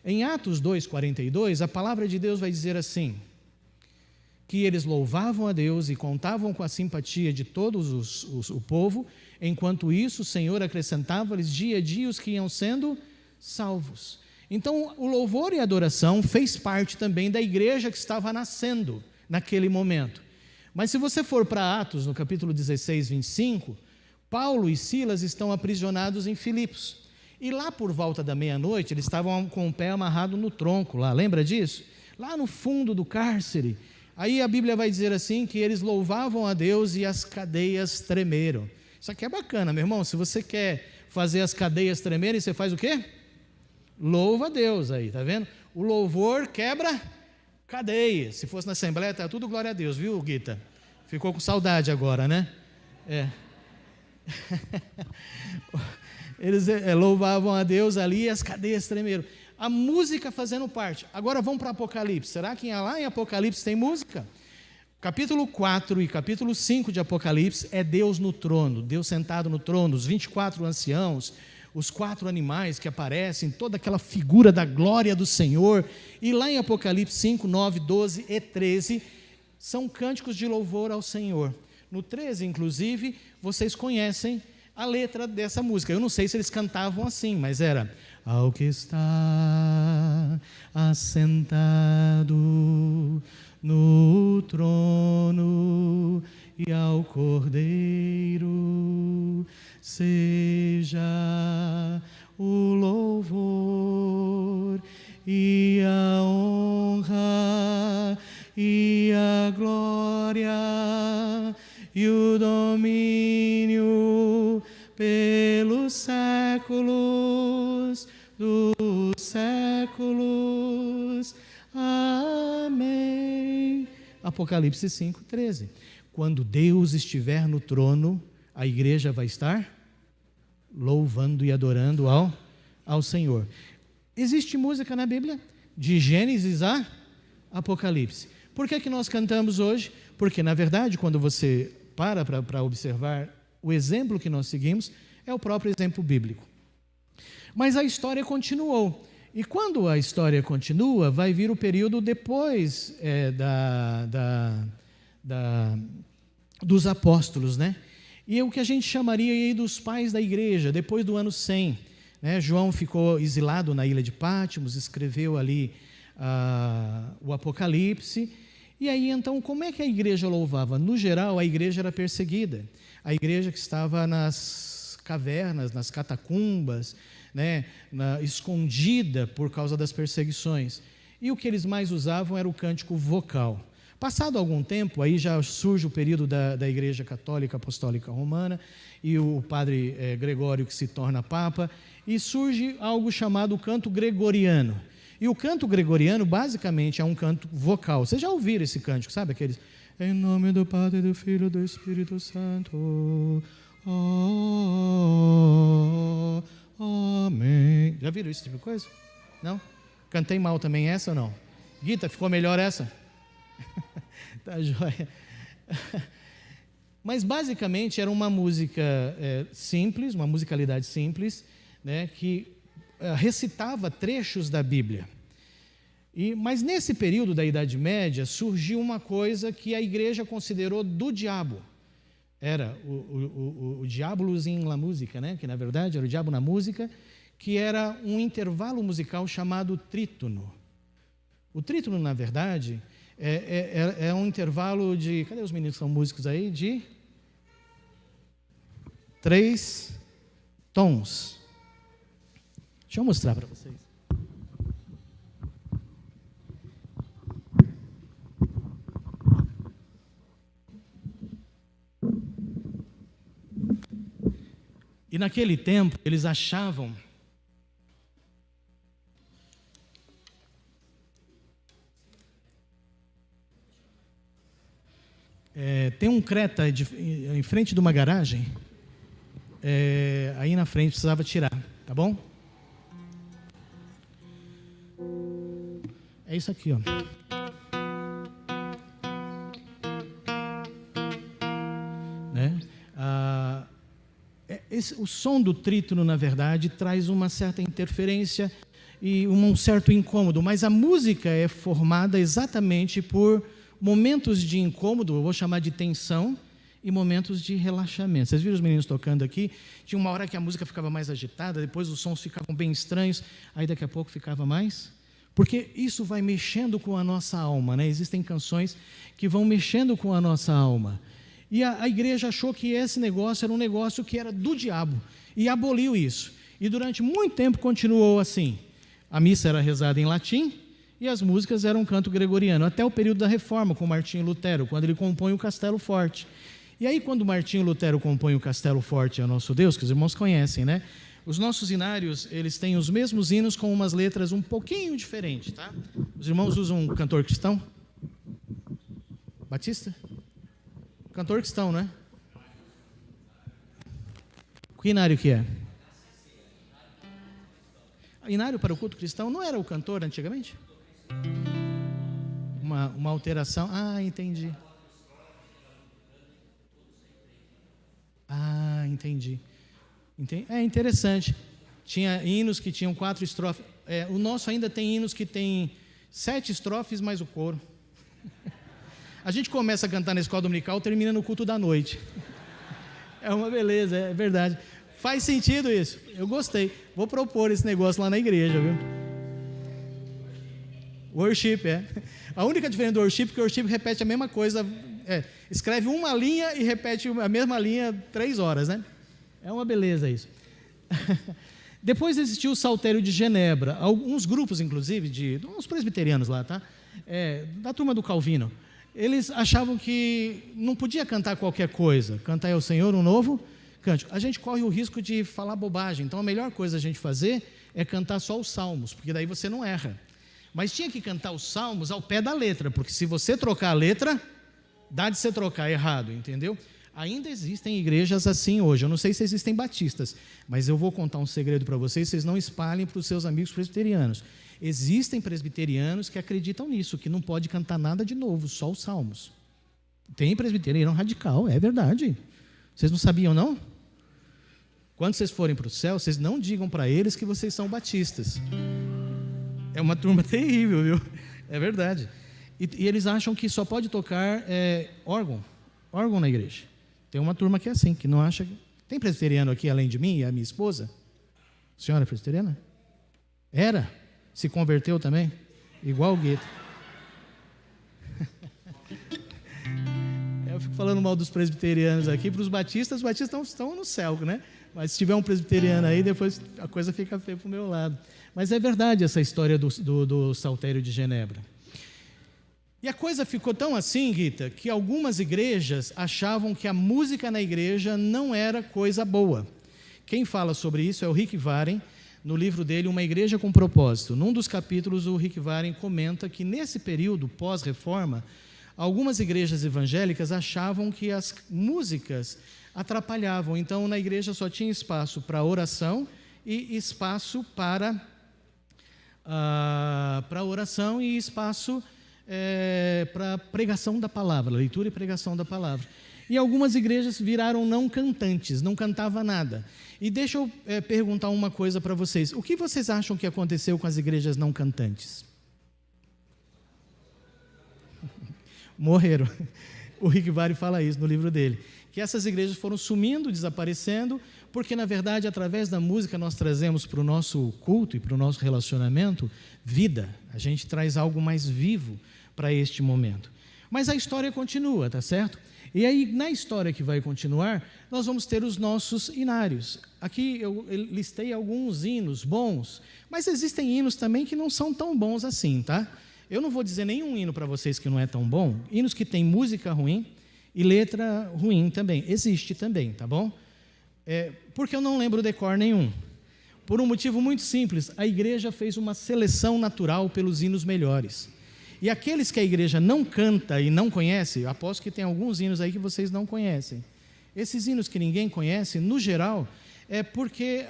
em Atos 2:42, a palavra de Deus vai dizer assim, que eles louvavam a Deus e contavam com a simpatia de todos o povo, enquanto isso o Senhor acrescentava-lhes dia a dia os que iam sendo salvos. Então o louvor e a adoração fez parte também da igreja que estava nascendo naquele momento. Mas se você for para Atos, no capítulo 16, 25, Paulo e Silas estão aprisionados em Filipos. E lá por volta da meia-noite, eles estavam com o pé amarrado no tronco lá, lembra disso? Lá no fundo do cárcere. Aí a Bíblia vai dizer assim, que eles louvavam a Deus e as cadeias tremeram. Isso aqui é bacana, meu irmão. Se você quer fazer as cadeias tremerem, você faz o quê? Louva a Deus aí, tá vendo? O louvor quebra cadeias. Se fosse na Assembleia, tá tudo glória a Deus, viu, Guita? Ficou com saudade agora, né? Eles louvavam a Deus ali e as cadeias tremeram. A música fazendo parte. Agora vamos para Apocalipse. Será que lá em Apocalipse tem música? Capítulo 4 e capítulo 5 de Apocalipse é Deus no trono, Deus sentado no trono, os 24 anciãos, os 4 animais que aparecem, toda aquela figura da glória do Senhor. E lá em Apocalipse 5, 9, 12 e 13, são cânticos de louvor ao Senhor. No 13, inclusive, vocês conhecem a letra dessa música. Eu não sei se eles cantavam assim, mas era: ao que está assentado no trono e ao Cordeiro seja o louvor e a honra e a glória e o domínio pelos séculos dos séculos. Amém. Apocalipse 5:13. Quando Deus estiver no trono, a igreja vai estar louvando e adorando ao Senhor. Existe música na Bíblia, de Gênesis a Apocalipse. Por que nós cantamos hoje? Porque, na verdade, quando você para observar o exemplo que nós seguimos, é o próprio exemplo bíblico. Mas a história continuou. E quando a história continua, vai vir o período depois dos apóstolos, né? E é o que a gente chamaria aí dos pais da igreja, depois do ano 100. Né? João ficou exilado na ilha de Patmos, escreveu ali o Apocalipse. E aí, então, como é que a igreja louvava? No geral, a igreja era perseguida. A igreja que estava nas cavernas, nas catacumbas, né, escondida por causa das perseguições. E o que eles mais usavam era o cântico vocal. Passado algum tempo, aí já surge o período da Igreja Católica Apostólica Romana e o padre Gregório que se torna Papa, e surge algo chamado canto gregoriano. E o canto gregoriano, basicamente, é um canto vocal. Vocês já ouviram esse cântico, sabe? Aqueles... Em nome do Padre, do Filho e do Espírito Santo. Oh, amém. Já viram esse tipo de coisa? Não? Cantei mal também essa ou não? Guita, ficou melhor essa? Tá joia. Mas basicamente era uma música simples, uma musicalidade simples, né, que recitava trechos da Bíblia. Mas nesse período da Idade Média surgiu uma coisa que a igreja considerou do diabo. Era o diabolus in la música, né, que na verdade era o diabo na música, que era um intervalo musical chamado trítono. O trítono, na verdade, é um intervalo de... Cadê os meninos que são músicos aí? De 3 tons. Deixa eu mostrar para vocês. E naquele tempo, eles achavam... tem um Creta em frente de uma garagem, aí na frente precisava tirar, tá bom? É isso aqui, ó. Né? O som do trítono, na verdade, traz uma certa interferência e um certo incômodo, mas a música é formada exatamente por momentos de incômodo, eu vou chamar de tensão, e momentos de relaxamento. Vocês viram os meninos tocando aqui? Tinha uma hora que a música ficava mais agitada, depois os sons ficavam bem estranhos, aí daqui a pouco ficava mais... Porque isso vai mexendo com a nossa alma, né? Existem canções que vão mexendo com a nossa alma. E a igreja achou que esse negócio era um negócio que era do diabo, e aboliu isso. E durante muito tempo continuou assim. A missa era rezada em latim, e as músicas eram canto gregoriano, até o período da Reforma, com Martinho Lutero, quando ele compõe o Castelo Forte. E aí, quando Martinho Lutero compõe o Castelo Forte ao Nosso Deus, que os irmãos conhecem, né? Os nossos hinários, eles têm os mesmos hinos com umas letras um pouquinho diferentes, tá? Os irmãos usam um cantor cristão? Batista? Cantor cristão, né? Que hinário que é? Hinário para o culto cristão não era o cantor antigamente? Uma alteração. Ah, entendi. Ah, entendi. É interessante. Tinha hinos que tinham 4 estrofes. O nosso ainda tem hinos que tem 7 estrofes mais o coro. A gente começa a cantar na escola dominical, termina no culto da noite. É uma beleza, é verdade. Faz sentido isso. Eu gostei. Vou propor esse negócio lá na igreja, viu? Worship, é. A única diferença do worship é que o worship repete a mesma coisa, escreve uma linha e repete a mesma linha 3 horas, né? É uma beleza isso. Depois existiu o Saltério de Genebra. Alguns grupos, inclusive, uns presbiterianos lá, tá? Da turma do Calvino. Eles achavam que não podia cantar qualquer coisa. Cantai ao Senhor um novo cântico. A gente corre o risco de falar bobagem. Então, a melhor coisa a gente fazer é cantar só os salmos, porque daí você não erra. Mas tinha que cantar os salmos ao pé da letra, porque se você trocar a letra, dá de você trocar errado, entendeu? Ainda existem igrejas assim hoje. Eu não sei se existem batistas, mas eu vou contar um segredo para vocês não espalhem para os seus amigos presbiterianos. Existem presbiterianos que acreditam nisso, que não pode cantar nada de novo, só os salmos. Tem presbiteriano radical, é verdade. Vocês não sabiam, não? Quando vocês forem para o céu, vocês não digam para eles que vocês são batistas. É uma turma terrível, viu? É verdade. E eles acham que só pode tocar órgão na igreja. Tem uma turma que é assim, que não acha... Tem presbiteriano aqui além de mim e a minha esposa? A senhora é presbiteriana? Era. Se converteu também? Igual o Gueto. Eu fico falando mal dos presbiterianos aqui. Para os batistas estão no céu, né? Mas se tiver um presbiteriano aí, depois a coisa fica feia para o meu lado. Mas é verdade essa história do Saltério de Genebra. E a coisa ficou tão assim, Rita, que algumas igrejas achavam que a música na igreja não era coisa boa. Quem fala sobre isso é o Rick Warren, no livro dele, Uma Igreja com Propósito. Num dos capítulos, o Rick Warren comenta que nesse período pós-reforma, algumas igrejas evangélicas achavam que as músicas atrapalhavam. Então, na igreja só tinha espaço para oração e espaço para oração e espaço para pregação da palavra, leitura e pregação da palavra. E algumas igrejas viraram não cantantes, não cantava nada. E deixa eu perguntar uma coisa para vocês. O que vocês acham que aconteceu com as igrejas não cantantes? Morreram. O Rick Warren fala isso no livro dele. Que essas igrejas foram sumindo, desaparecendo, porque, na verdade, através da música nós trazemos para o nosso culto e para o nosso relacionamento vida. A gente traz algo mais vivo para este momento. Mas a história continua, tá certo? E aí, na história que vai continuar, nós vamos ter os nossos hinários. Aqui eu listei alguns hinos bons, mas existem hinos também que não são tão bons assim, tá? Eu não vou dizer nenhum hino para vocês que não é tão bom. Hinos que tem música ruim e letra ruim também. Existe também, tá bom? Porque eu não lembro decor nenhum. Por um motivo muito simples, a igreja fez uma seleção natural pelos hinos melhores. E aqueles que a igreja não canta e não conhece, aposto que tem alguns hinos aí que vocês não conhecem. Esses hinos que ninguém conhece, no geral, é porque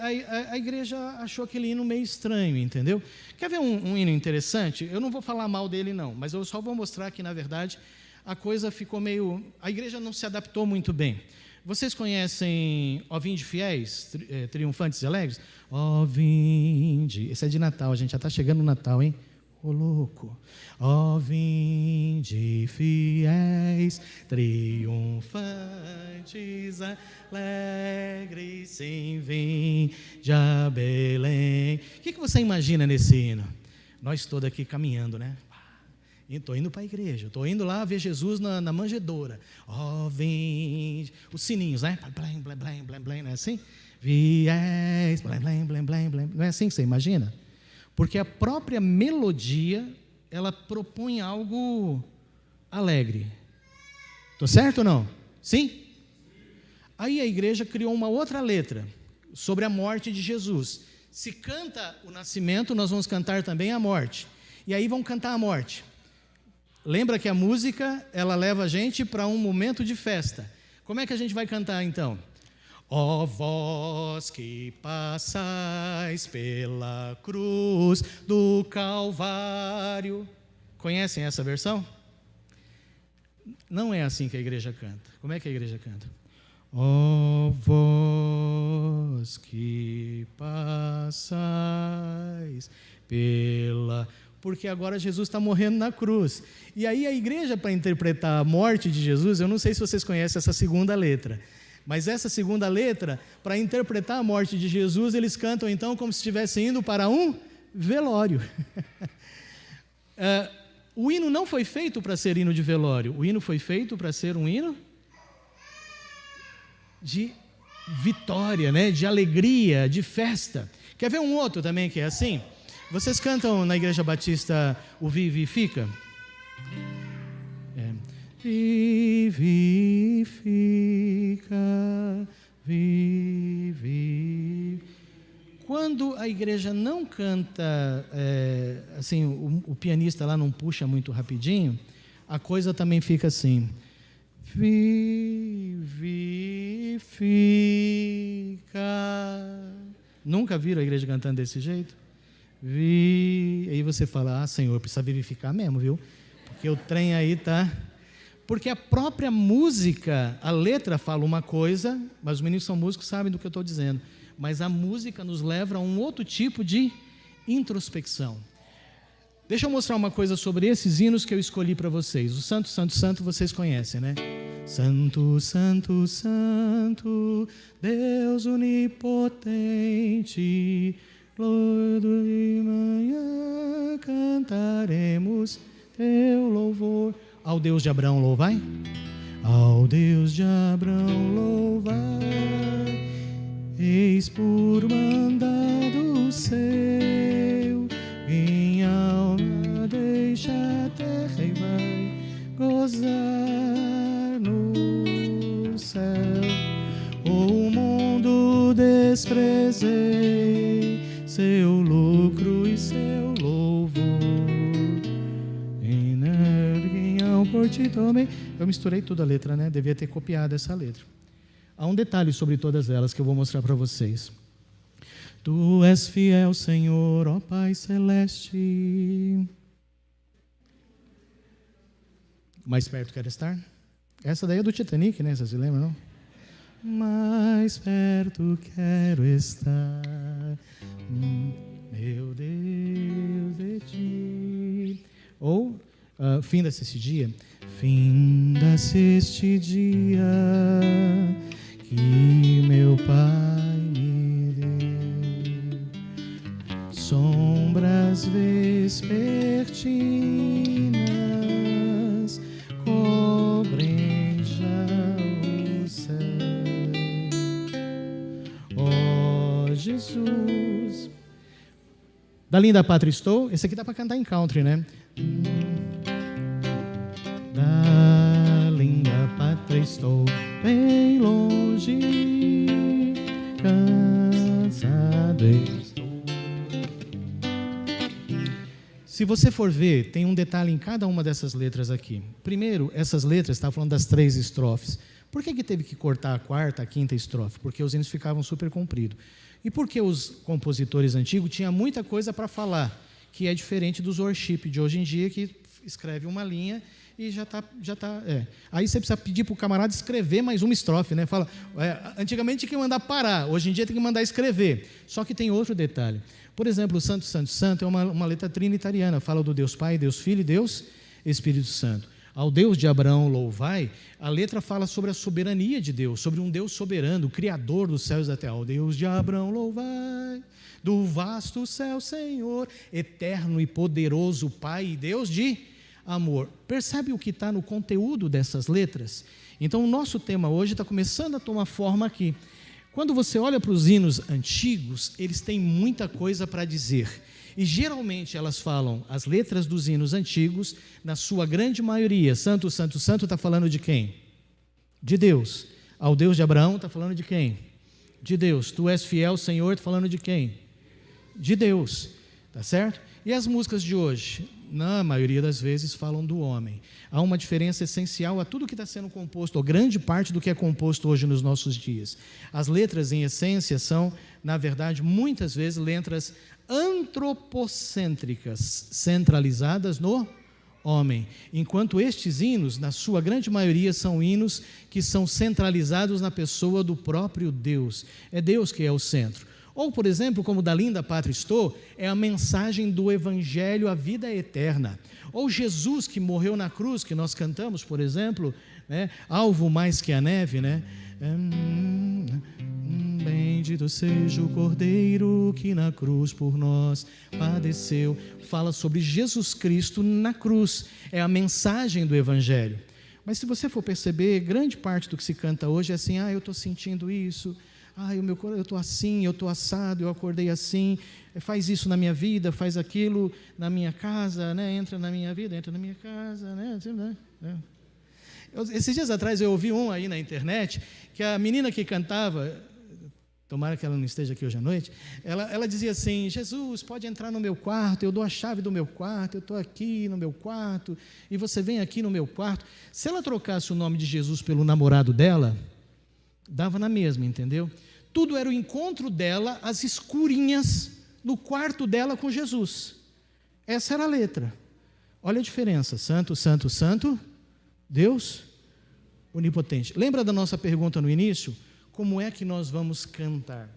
a igreja achou aquele hino meio estranho, entendeu? Quer ver um hino interessante? Eu não vou falar mal dele não, mas eu só vou mostrar que, na verdade, a coisa ficou meio... A igreja não se adaptou muito bem. Vocês conhecem Ó Vinde Fiéis, Triunfantes e Alegres? Ó Vinde... Esse é de Natal, a gente já está chegando no Natal, hein? Ô louco! Ó vinde fiéis, triunfantes, alegres, sim, vinde a Belém. O que você imagina nesse hino? Nós todos aqui caminhando, né? Estou indo para a igreja, estou indo lá ver Jesus na manjedoura. Ó vinde... Os sininhos, né? Blém, blém, blém, blém, blém, não é assim? Fiéis, blém, blém, blém, blém, blém. Não é assim que você imagina? Porque a própria melodia, ela propõe algo alegre. Estou certo ou não? Sim? Aí a igreja criou uma outra letra sobre a morte de Jesus. Se canta o nascimento, nós vamos cantar também a morte. E aí vão cantar a morte. Lembra que a música, ela leva a gente para um momento de festa. Como é que a gente vai cantar então? Ó vós que passais pela cruz do Calvário. Conhecem essa versão? Não é assim que a igreja canta. Como é que a igreja canta? Ó vós que passais pela... Porque agora Jesus está morrendo na cruz. E aí a igreja, para interpretar a morte de Jesus, eu não sei se vocês conhecem essa segunda letra, mas essa segunda letra, para interpretar a morte de Jesus, eles cantam então como se estivessem indo para um velório. O hino não foi feito para ser hino de velório, o hino foi feito para ser um hino de vitória, né? De alegria, de festa. Quer ver um outro também que é assim? Vocês cantam na Igreja Batista o Vivifica? Vivifica, vivifica. Quando a igreja não canta, assim, o pianista lá não puxa muito rapidinho, a coisa também fica assim. Vivifica. Nunca viram a igreja cantando desse jeito? Aí você fala, Senhor, precisa vivificar mesmo, viu? Porque o trem aí tá... Porque a própria música, a letra fala uma coisa, mas os meninos são músicos, sabem do que eu estou dizendo. Mas a música nos leva a um outro tipo de introspecção. Deixa eu mostrar uma coisa sobre esses hinos que eu escolhi para vocês. O Santo, Santo, Santo, vocês conhecem, né? Santo, Santo, Santo, Deus onipotente, louvado de manhã cantaremos teu louvor. Ao Deus de Abraão louvai, ao Deus de Abraão louvai, eis por mandado seu, minha alma deixa a terra e vai gozar no céu. O mundo desprezei, seu lucro e seu louvor. Por ti tomei. Eu misturei toda a letra, né? Devia ter copiado essa letra. Há um detalhe sobre todas elas que eu vou mostrar para vocês. Tu és fiel, Senhor, ó Pai Celeste. Mais perto quero estar? Essa daí é do Titanic, né? Vocês se lembram, não? Mais perto quero estar, meu Deus de ti. Ou, finda-se esse dia, finda-se este dia que meu Pai me deu. Sombras vespertinas cobrem já o céu. Ó Jesus. Da linda pátria estou. Esse aqui dá para cantar em country, né? Da linda pátria estou bem longe, cansado estou. Se você for ver, tem um detalhe em cada uma dessas letras aqui. Primeiro, essas letras, estava falando das 3 estrofes. Por que teve que cortar a 4ª, a 5ª estrofe? Porque os hinos ficavam super compridos. E porque os compositores antigos tinham muita coisa para falar, que é diferente dos worship de hoje em dia, que escreve uma linha e já está. Aí você precisa pedir para o camarada escrever mais uma estrofe, né? Fala, antigamente tinha que mandar parar, hoje em dia tem que mandar escrever. Só que tem outro detalhe. Por exemplo, o Santo, Santo, Santo é uma letra trinitariana, fala do Deus Pai, Deus Filho e Deus Espírito Santo. Ao Deus de Abraão louvai, a letra fala sobre a soberania de Deus, sobre um Deus soberano, o Criador dos céus e da terra. Ao Deus de Abraão louvai, do vasto céu, Senhor, eterno e poderoso Pai e Deus de amor. Percebe o que está no conteúdo dessas letras? Então, o nosso tema hoje está começando a tomar forma aqui. Quando você olha para os hinos antigos, eles têm muita coisa para dizer. E geralmente elas falam, as letras dos hinos antigos, na sua grande maioria, Santo, Santo, Santo está falando de quem? De Deus. Ao Deus de Abraão está falando de quem? De Deus. Tu és fiel, Senhor, está falando de quem? De Deus. Tá certo? E as músicas de hoje? Na maioria das vezes falam do homem. Há uma diferença essencial a tudo que está sendo composto, ou grande parte do que é composto hoje nos nossos dias. As letras, em essência, são, na verdade, muitas vezes letras antropocêntricas, centralizadas no homem. Enquanto estes hinos, na sua grande maioria, são hinos que são centralizados na pessoa do próprio Deus. É Deus que é o centro. Ou, por exemplo, como da linda pátria estou, é a mensagem do Evangelho, a vida eterna. Ou Jesus que morreu na cruz, que nós cantamos, por exemplo, né? Alvo mais que a neve, né? Bendito seja o Cordeiro que na cruz por nós padeceu. Fala sobre Jesus Cristo na cruz. É a mensagem do Evangelho. Mas se você for perceber, grande parte do que se canta hoje é assim: eu estou sentindo isso, eu estou assim, eu estou assado, eu acordei assim, faz isso na minha vida, faz aquilo na minha casa, né? Entra na minha vida, entra na minha casa, né? Esses dias atrás eu ouvi um aí na internet, que a menina que cantava, tomara que ela não esteja aqui hoje à noite, ela dizia assim: Jesus, pode entrar no meu quarto, eu dou a chave do meu quarto, eu estou aqui no meu quarto, e você vem aqui no meu quarto. Se ela trocasse o nome de Jesus pelo namorado dela, dava na mesma, entendeu? Tudo era o encontro dela, às escurinhas, no quarto dela com Jesus. Essa era a letra. Olha a diferença: santo, santo, santo, Deus onipotente. Lembra da nossa pergunta no início? Como é que nós vamos cantar?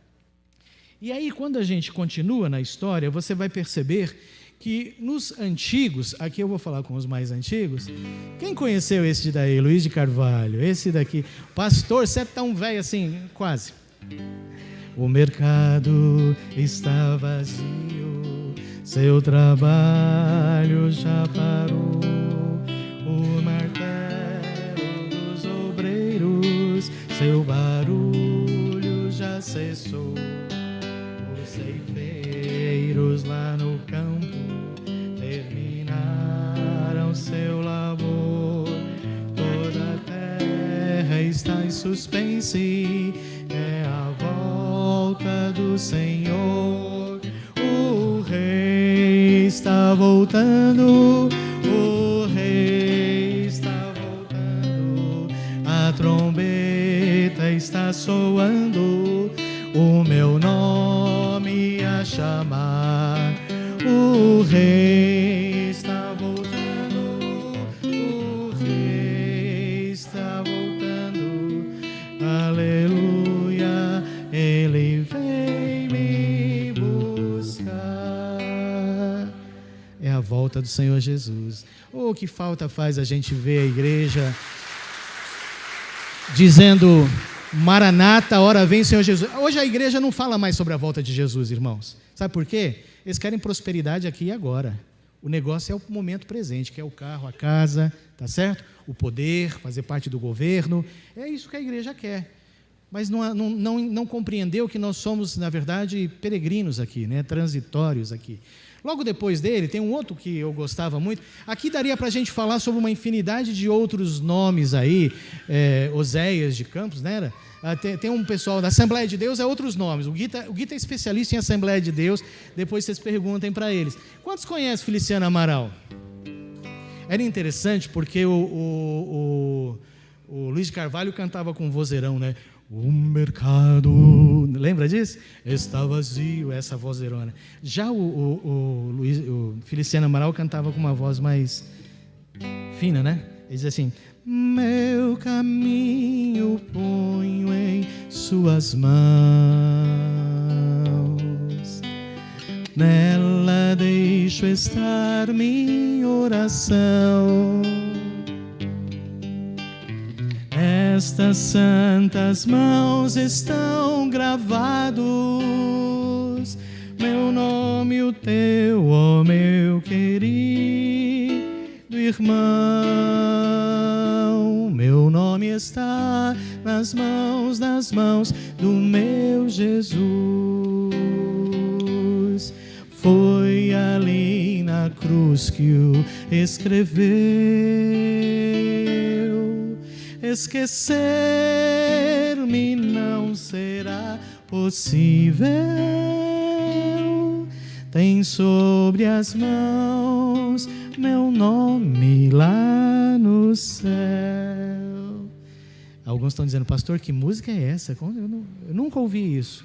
E aí, quando a gente continua na história, você vai perceber que nos antigos, aqui eu vou falar com os mais antigos, quem conheceu esse daí? Luiz de Carvalho, esse daqui. Pastor, você é tão velho assim, quase. O mercado está vazio, seu trabalho já parou, o martelo dos obreiros, seu barulho já cessou, os ceifeiros lá no campo terminaram seu labor, toda a terra está em suspense, é a volta do Senhor, o Rei está voltando, o Rei está voltando, a trombeta está soando, o meu nome a chamar, o Rei está voltando, o Rei está voltando, aleluia, Ele vem me buscar. É a volta do Senhor Jesus. Oh, que falta faz a gente ver a igreja dizendo: Maranata, ora vem Senhor Jesus. Hoje a igreja não fala mais sobre a volta de Jesus, irmãos. Sabe por quê? Eles querem prosperidade aqui e agora. O negócio é o momento presente, que é o carro, a casa, tá certo? O poder, fazer parte do governo. É isso que a igreja quer. Mas não compreendeu que nós somos, na verdade, peregrinos aqui, né? Transitórios aqui. Logo depois dele, tem um outro que eu gostava muito. Aqui daria para a gente falar sobre uma infinidade de outros nomes aí, Oséias de Campos, né? Tem um pessoal da Assembleia de Deus, outros nomes. O Guita é especialista em Assembleia de Deus, depois vocês perguntem para eles. Quantos conhecem Feliciano Amaral? Era interessante porque o Luiz de Carvalho cantava com vozeirão, né? O mercado, lembra disso? Está vazio, essa vozeirona. Já o Feliciano Amaral cantava com uma voz mais fina, né? Ele diz assim: meu caminho ponho em suas mãos, nela deixo estar minha oração. Estas santas mãos estão gravados meu nome e o teu, ó meu querido irmão. Meu nome está nas mãos do meu Jesus. Foi ali na cruz que o escreveu. Esquecer-me não será possível. Tem sobre as mãos meu nome lá no céu. Alguns estão dizendo: pastor, que música é essa? Eu nunca ouvi isso.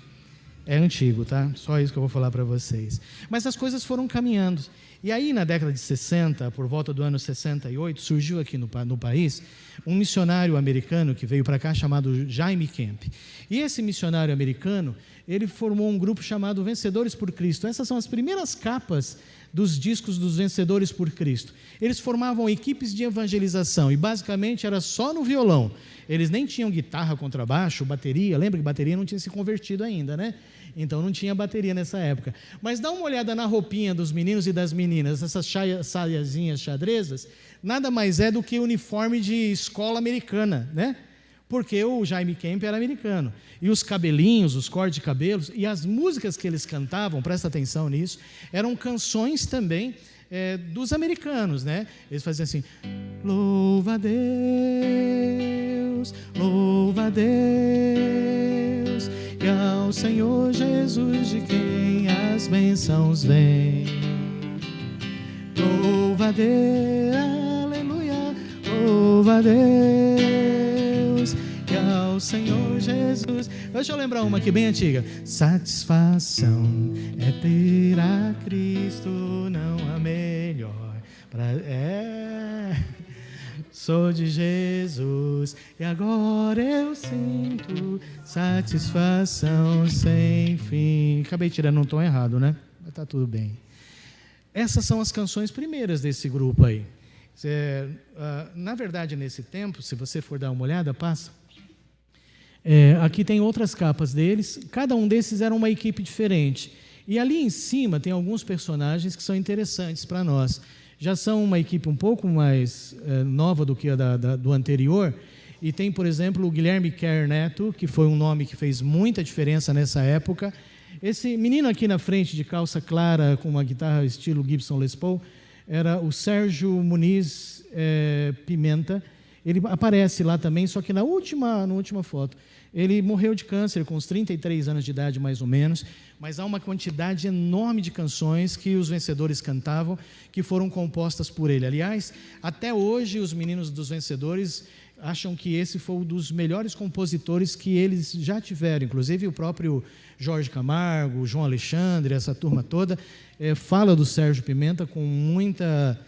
É antigo, tá? Só isso que eu vou falar para vocês. Mas as coisas foram caminhando. E aí, na década de 60, por volta do ano 68, surgiu aqui no país um missionário americano que veio para cá chamado Jaime Kemp. E esse missionário americano, ele formou um grupo chamado Vencedores por Cristo. Essas são as primeiras capas dos discos dos Vencedores por Cristo. Eles formavam equipes de evangelização e basicamente era só no violão. Eles nem tinham guitarra, contrabaixo, bateria. Lembra que bateria não tinha se convertido ainda, né? Então não tinha bateria nessa época. Mas dá uma olhada na roupinha dos meninos e das meninas, essas saiazinhas xadrezas, nada mais é do que uniforme de escola americana, né? Porque o Jaime Kemp era americano. E os cabelinhos, os cortes de cabelos, e as músicas que eles cantavam, presta atenção nisso, eram canções também dos americanos, né? Eles faziam assim: louva a Deus, e ao Senhor Jesus, de quem as bênçãos vêm. Louva a Deus, aleluia, louva a Deus, e ao Senhor Jesus. Deixa eu lembrar uma aqui bem antiga. Satisfação é ter a Cristo, não há melhor. Sou de Jesus e agora eu sinto satisfação sem fim. Acabei tirando um tom errado, né? Mas tá tudo bem. Essas são as canções primeiras desse grupo aí. Na verdade, nesse tempo, se você for dar uma olhada, passa. Aqui tem outras capas deles. Cada um desses era uma equipe diferente. E ali em cima tem alguns personagens que são interessantes para nós. Já são uma equipe um pouco mais nova do que a do anterior. E tem, por exemplo, o Guilherme Kerr Neto, que foi um nome que fez muita diferença nessa época. Esse menino aqui na frente, de calça clara, com uma guitarra estilo Gibson Les Paul, era o Sérgio Muniz Pimenta. Ele aparece lá também, só que na última foto. Ele morreu de câncer com uns 33 anos de idade, mais ou menos, mas há uma quantidade enorme de canções que os Vencedores cantavam, que foram compostas por ele. Aliás, até hoje, os meninos dos Vencedores acham que esse foi um dos melhores compositores que eles já tiveram. Inclusive, o próprio Jorge Camargo, o João Alexandre, essa turma toda, fala do Sérgio Pimenta com muita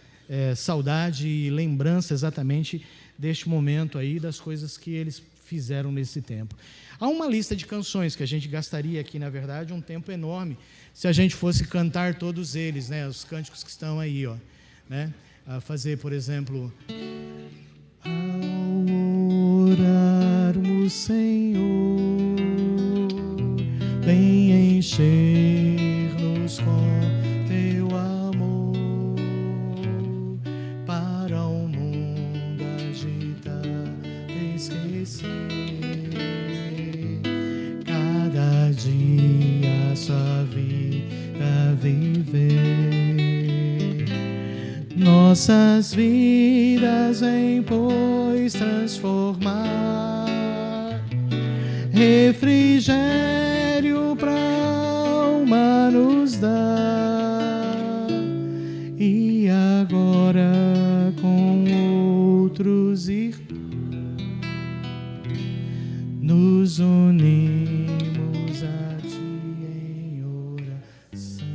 saudade e lembrança exatamente deste momento aí, das coisas que eles fizeram nesse tempo. Há uma lista de canções que a gente gastaria aqui, na verdade, um tempo enorme, se a gente fosse cantar todos eles, né, os cânticos que estão aí, ó, né, a fazer, por exemplo, ao orarmos, Senhor, vem encher-nos com teu amor, para o mundo agitado esquecer, cada dia a sua vida viver. Nossas vidas vem, pois, transformar, refrigério pra alma nos dar, e agora com outros irmãos nos unimos a Ti em oração.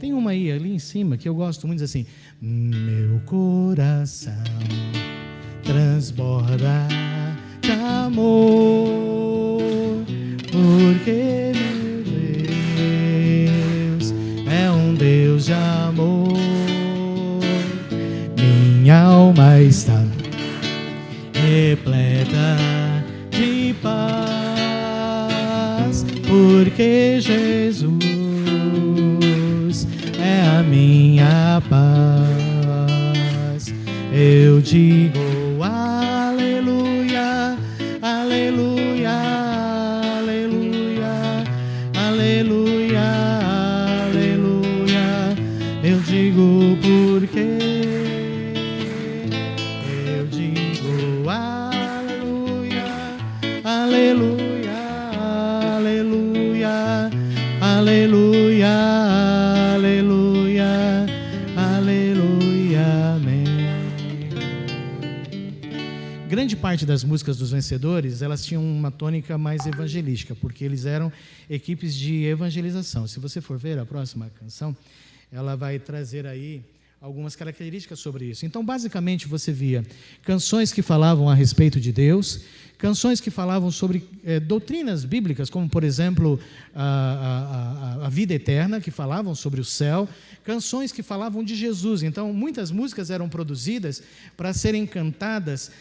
Tem uma aí ali em cima que eu gosto muito, assim: meu coração transborda de amor, porque meu Deus é um Deus de amor. Minha alma está repleta de paz, porque Jesus é a minha paz. Eu digo aleluia, aleluia, aleluia, aleluia, aleluia. Eu digo porque eu digo aleluia, aleluia, aleluia, aleluia, aleluia, aleluia, amém. Grande parte das músicas dos Vencedores, elas tinham uma tônica mais evangelística, porque eles eram equipes de evangelização. Se você for ver a próxima canção, ela vai trazer aí algumas características sobre isso. Então, basicamente, você via canções que falavam a respeito de Deus, canções que falavam sobre doutrinas bíblicas, como, por exemplo, a vida eterna, que falavam sobre o céu, canções que falavam de Jesus. Então, muitas músicas eram produzidas para serem cantadas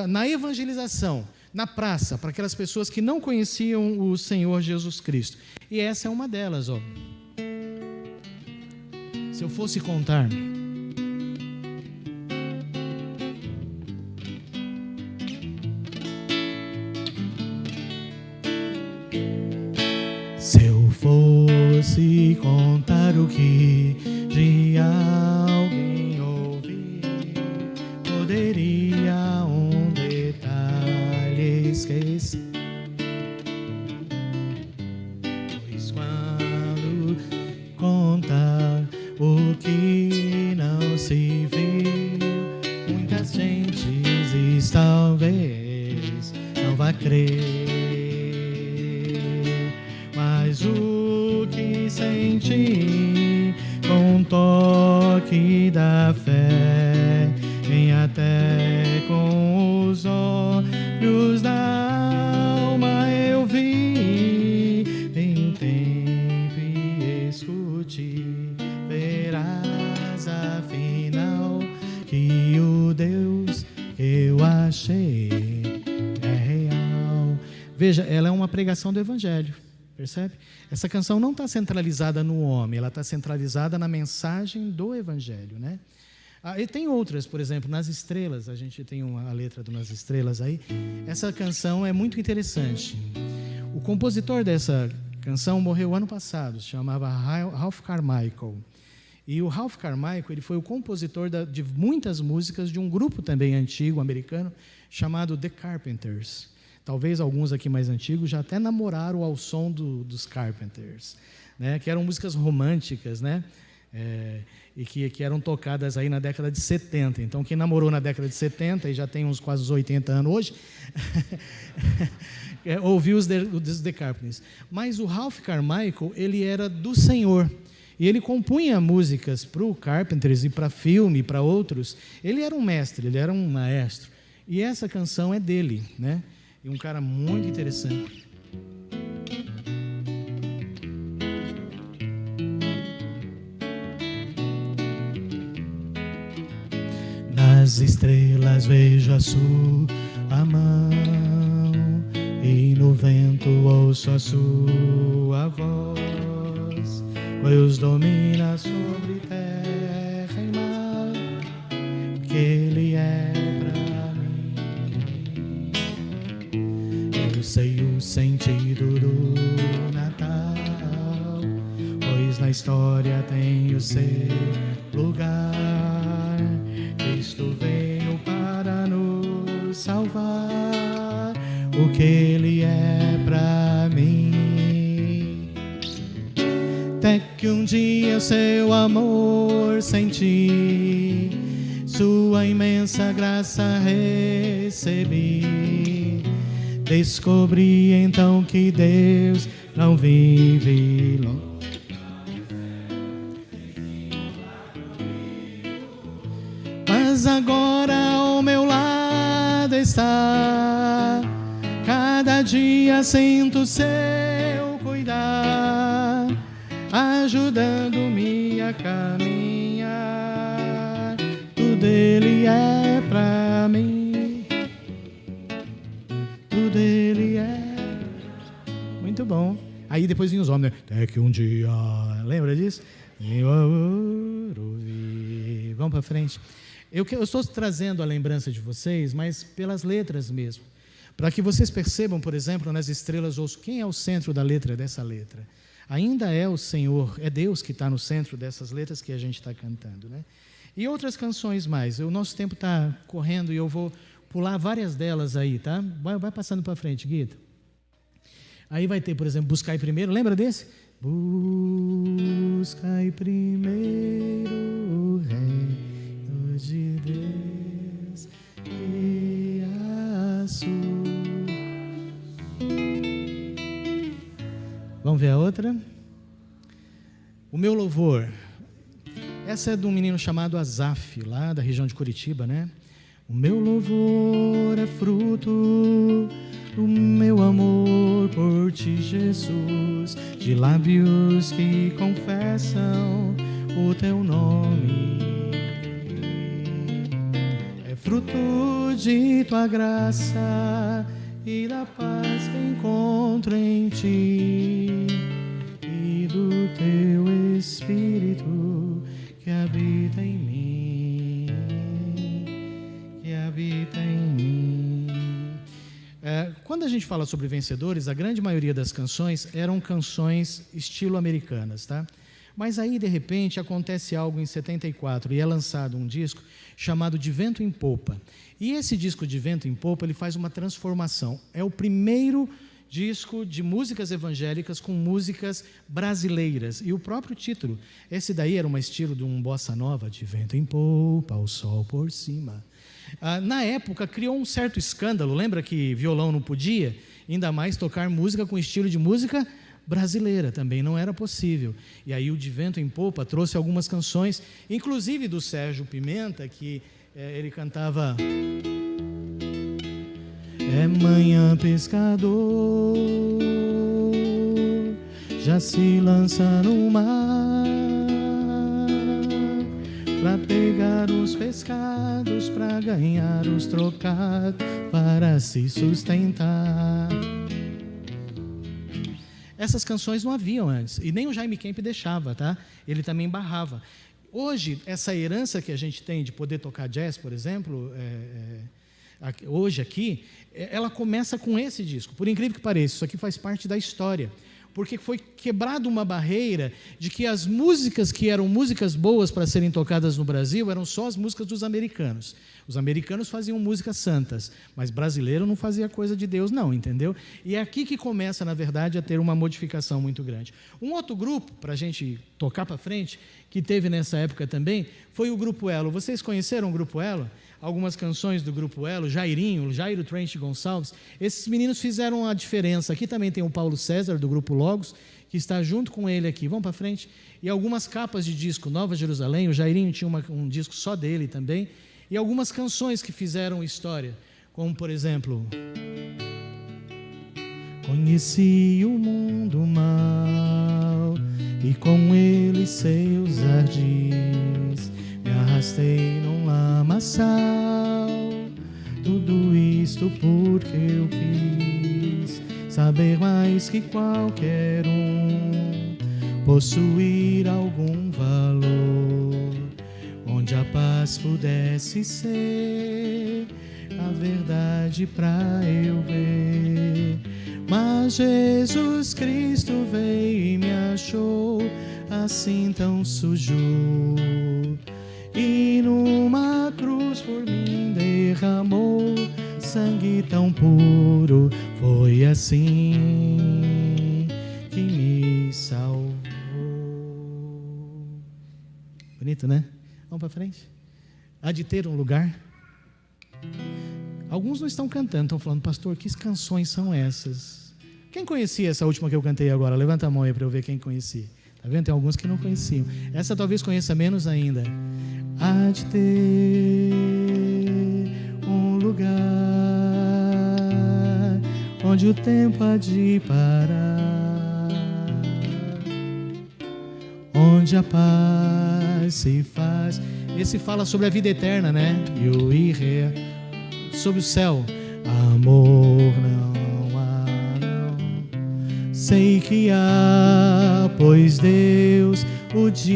na evangelização, na praça, para aquelas pessoas que não conheciam o Senhor Jesus Cristo. E essa é uma delas, ó. Se eu fosse contar, se eu fosse contar o que de alguém ouvi, poderia um detalhe esquecer. Pois quando contar o que não se viu, muitas gentes talvez não vá crer, mas o que senti com o toque da fé, vem até com os olhos da alma eu vi, em tempo e escute, verás afinal que o Deus que eu achei é real. Veja, ela é uma pregação do Evangelho, percebe? Essa canção não está centralizada no homem, ela está centralizada na mensagem do Evangelho, né? E tem outras, por exemplo, Nas Estrelas, a gente tem a letra do Nas Estrelas aí. Essa canção é muito interessante. O compositor dessa canção morreu ano passado, se chamava Ralph Carmichael. E o Ralph Carmichael, ele foi o compositor de muitas músicas de um grupo também antigo, americano, chamado The Carpenters. Talvez alguns aqui mais antigos já até namoraram ao som dos Carpenters, né? Que eram músicas românticas, né? E que eram tocadas aí na década de 70. Então, quem namorou na década de 70 e já tem uns quase 80 anos hoje, ouviu os The Carpenters. Mas o Ralph Carmichael, ele era do Senhor. E ele compunha músicas para o Carpenters e para filme, para outros. Ele era um mestre, ele era um maestro. E essa canção é dele, né? E um cara muito interessante. Nas estrelas vejo a sua mão, e no vento ouço a sua voz. Deus domina sobre terra e mar, que Ele é pra mim. Eu sei o sentido do Natal, pois na história tem o seu lugar. Cristo veio para nos salvar, o que Ele é pra mim. Até que um dia seu amor senti, sua imensa graça recebi. Descobri então que Deus não vive longe, mas agora ao meu lado está. Cada dia sinto seu cuidar, ajudando-me a caminhar. Tudo Ele é pra mim, tudo Ele é. Muito bom. Aí depois vinha os homens, né? Até que um dia, lembra disso? Vamos para frente. Eu estou trazendo a lembrança de vocês, mas pelas letras mesmo, para que vocês percebam, por exemplo, Nas Estrelas, ouço quem é o centro da letra dessa letra. Ainda é o Senhor, é Deus que está no centro dessas letras que a gente está cantando, né? E outras canções mais. O nosso tempo está correndo e eu vou pular várias delas aí, tá? Vai passando para frente, Guido. Aí vai ter, por exemplo, Buscai Primeiro. Lembra desse? Buscai primeiro o reino de Deus e a sua. Vamos ver a outra? O meu louvor. Essa é de um menino chamado Asaf, lá da região de Curitiba, né? O meu louvor é fruto do meu amor por ti, Jesus, de lábios que confessam o teu nome. É fruto de tua graça e da paz que encontro em ti e do teu Espírito que habita em mim, que habita em mim. Quando a gente fala sobre vencedores, a grande maioria das canções eram canções estilo americanas, tá? Mas aí, de repente, acontece algo em 74 e é lançado um disco chamado De Vento em Popa. E esse disco De Vento em Popa, ele faz uma transformação. É o primeiro disco de músicas evangélicas com músicas brasileiras. E o próprio título, esse daí era um estilo de um bossa nova, De Vento em Popa, o sol por cima. Na época, criou um certo escândalo. Lembra que violão não podia? Ainda mais tocar música com estilo de música brasileira, também não era possível. E aí o De Vento em Popa trouxe algumas canções, inclusive do Sérgio Pimenta, que ele cantava: é manhã pescador, já se lança no mar, pra pegar os pescados, pra ganhar os trocados, para se sustentar. Essas canções não haviam antes, e nem o Jaime Kemp deixava, tá? Ele também barrava. Hoje, essa herança que a gente tem de poder tocar jazz, por exemplo, hoje aqui, ela começa com esse disco. Por incrível que pareça, isso aqui faz parte da história, porque foi quebrada uma barreira de que as músicas que eram músicas boas para serem tocadas no Brasil eram só as músicas dos americanos. Os americanos faziam músicas santas, mas brasileiro não fazia coisa de Deus não, entendeu? E é aqui que começa, na verdade, a ter uma modificação muito grande. Um outro grupo, para a gente tocar para frente, que teve nessa época também, foi o Grupo Elo. Vocês conheceram o Grupo Elo? Algumas canções do Grupo Elo, Jairo Trent Gonçalves. Esses meninos fizeram a diferença. Aqui também tem o Paulo César, do Grupo Logos, que está junto com ele aqui. Vamos para frente. E algumas capas de disco, Nova Jerusalém, o Jairinho tinha um disco só dele também. E algumas canções que fizeram história, como, por exemplo, conheci o mundo mal e com ele seus ardis, me arrastei num lamaçal, tudo isto porque eu quis saber mais que qualquer um, possuir algum valor, onde a paz pudesse ser a verdade pra eu ver. Mas Jesus Cristo veio e me achou assim tão sujo, e numa cruz por mim derramou sangue tão puro. Foi assim que me salvou. Bonito, né? Vamos para frente. Há de ter um lugar. Alguns não estão cantando, estão falando: pastor, que canções são essas? Quem conhecia essa última que eu cantei agora? Levanta a mão aí para eu ver quem conhecia. Está vendo? Tem alguns que não conheciam. Essa talvez conheça menos ainda. Há de ter um lugar onde o tempo há de parar, onde a paz se faz. Esse fala sobre a vida eterna, né? E o irreal, sobre o céu. Amor não há, não. Sei que há, pois Deus o diz,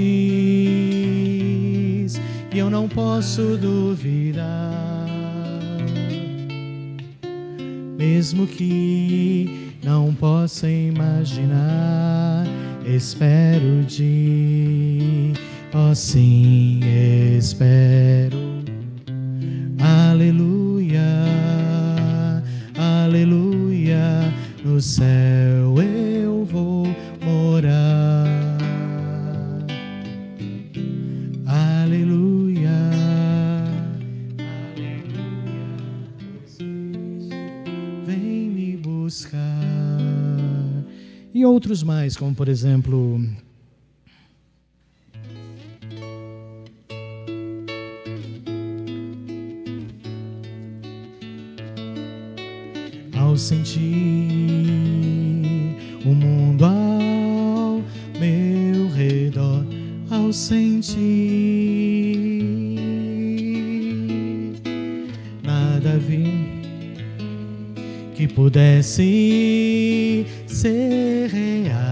e eu não posso duvidar, mesmo que não possa imaginar. Espero de, oh sim, espero. Aleluia, aleluia, no céu eu vou morar. Aleluia, aleluia, vem me buscar. E outros mais, como por exemplo, sentir o mundo ao meu redor, ao sentir, nada vi que pudesse ser real.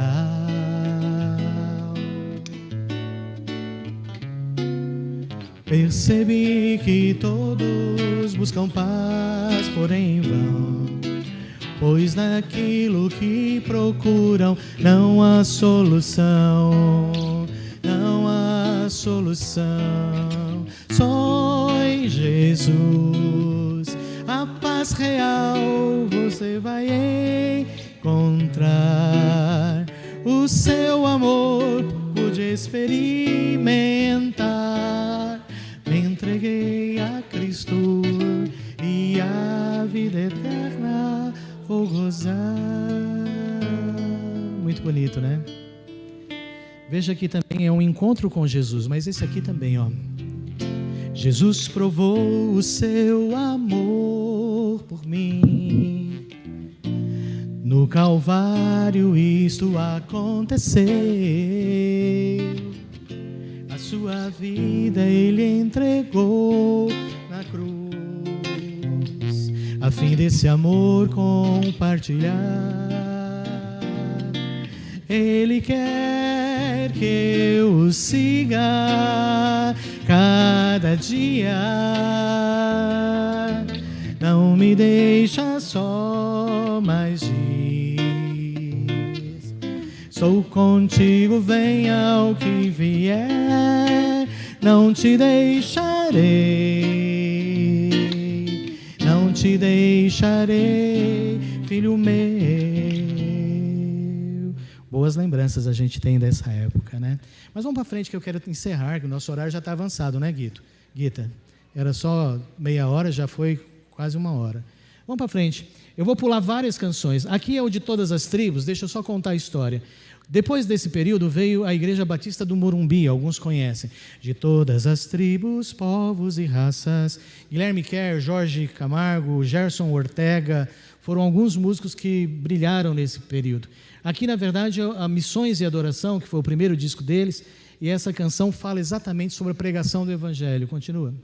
Percebi que todos buscam paz, porém em vão, pois naquilo que procuram não há solução, não há solução. Só em Jesus a paz real você vai encontrar. O seu amor pude experimentar. Me entreguei a Cristo e a vida eterna vou gozar. Muito bonito, né? Veja aqui também é um encontro com Jesus, mas esse aqui também, ó. Jesus provou o seu amor por mim. No Calvário isto aconteceu. A sua vida ele entregou na cruz, a fim desse amor compartilhar. Ele quer que eu o siga cada dia, não me deixa só, mas diz: estou contigo, venha o que vier, não te deixarei, não te deixarei, filho meu. Boas lembranças a gente tem dessa época, né? Mas vamos para frente que eu quero encerrar, que o nosso horário já está avançado, né, Guita? Era só meia hora, já foi quase uma hora. Vamos para frente. Eu vou pular várias canções. Aqui é o de todas as tribos, deixa eu só contar a história. Depois desse período veio a Igreja Batista do Morumbi, alguns conhecem. De todas as tribos, povos e raças. Guilherme Kerr, Jorge Camargo, Gerson Ortega, foram alguns músicos que brilharam nesse período. Aqui, na verdade, a Missões e Adoração, que foi o primeiro disco deles, e essa canção fala exatamente sobre a pregação do Evangelho. Continua.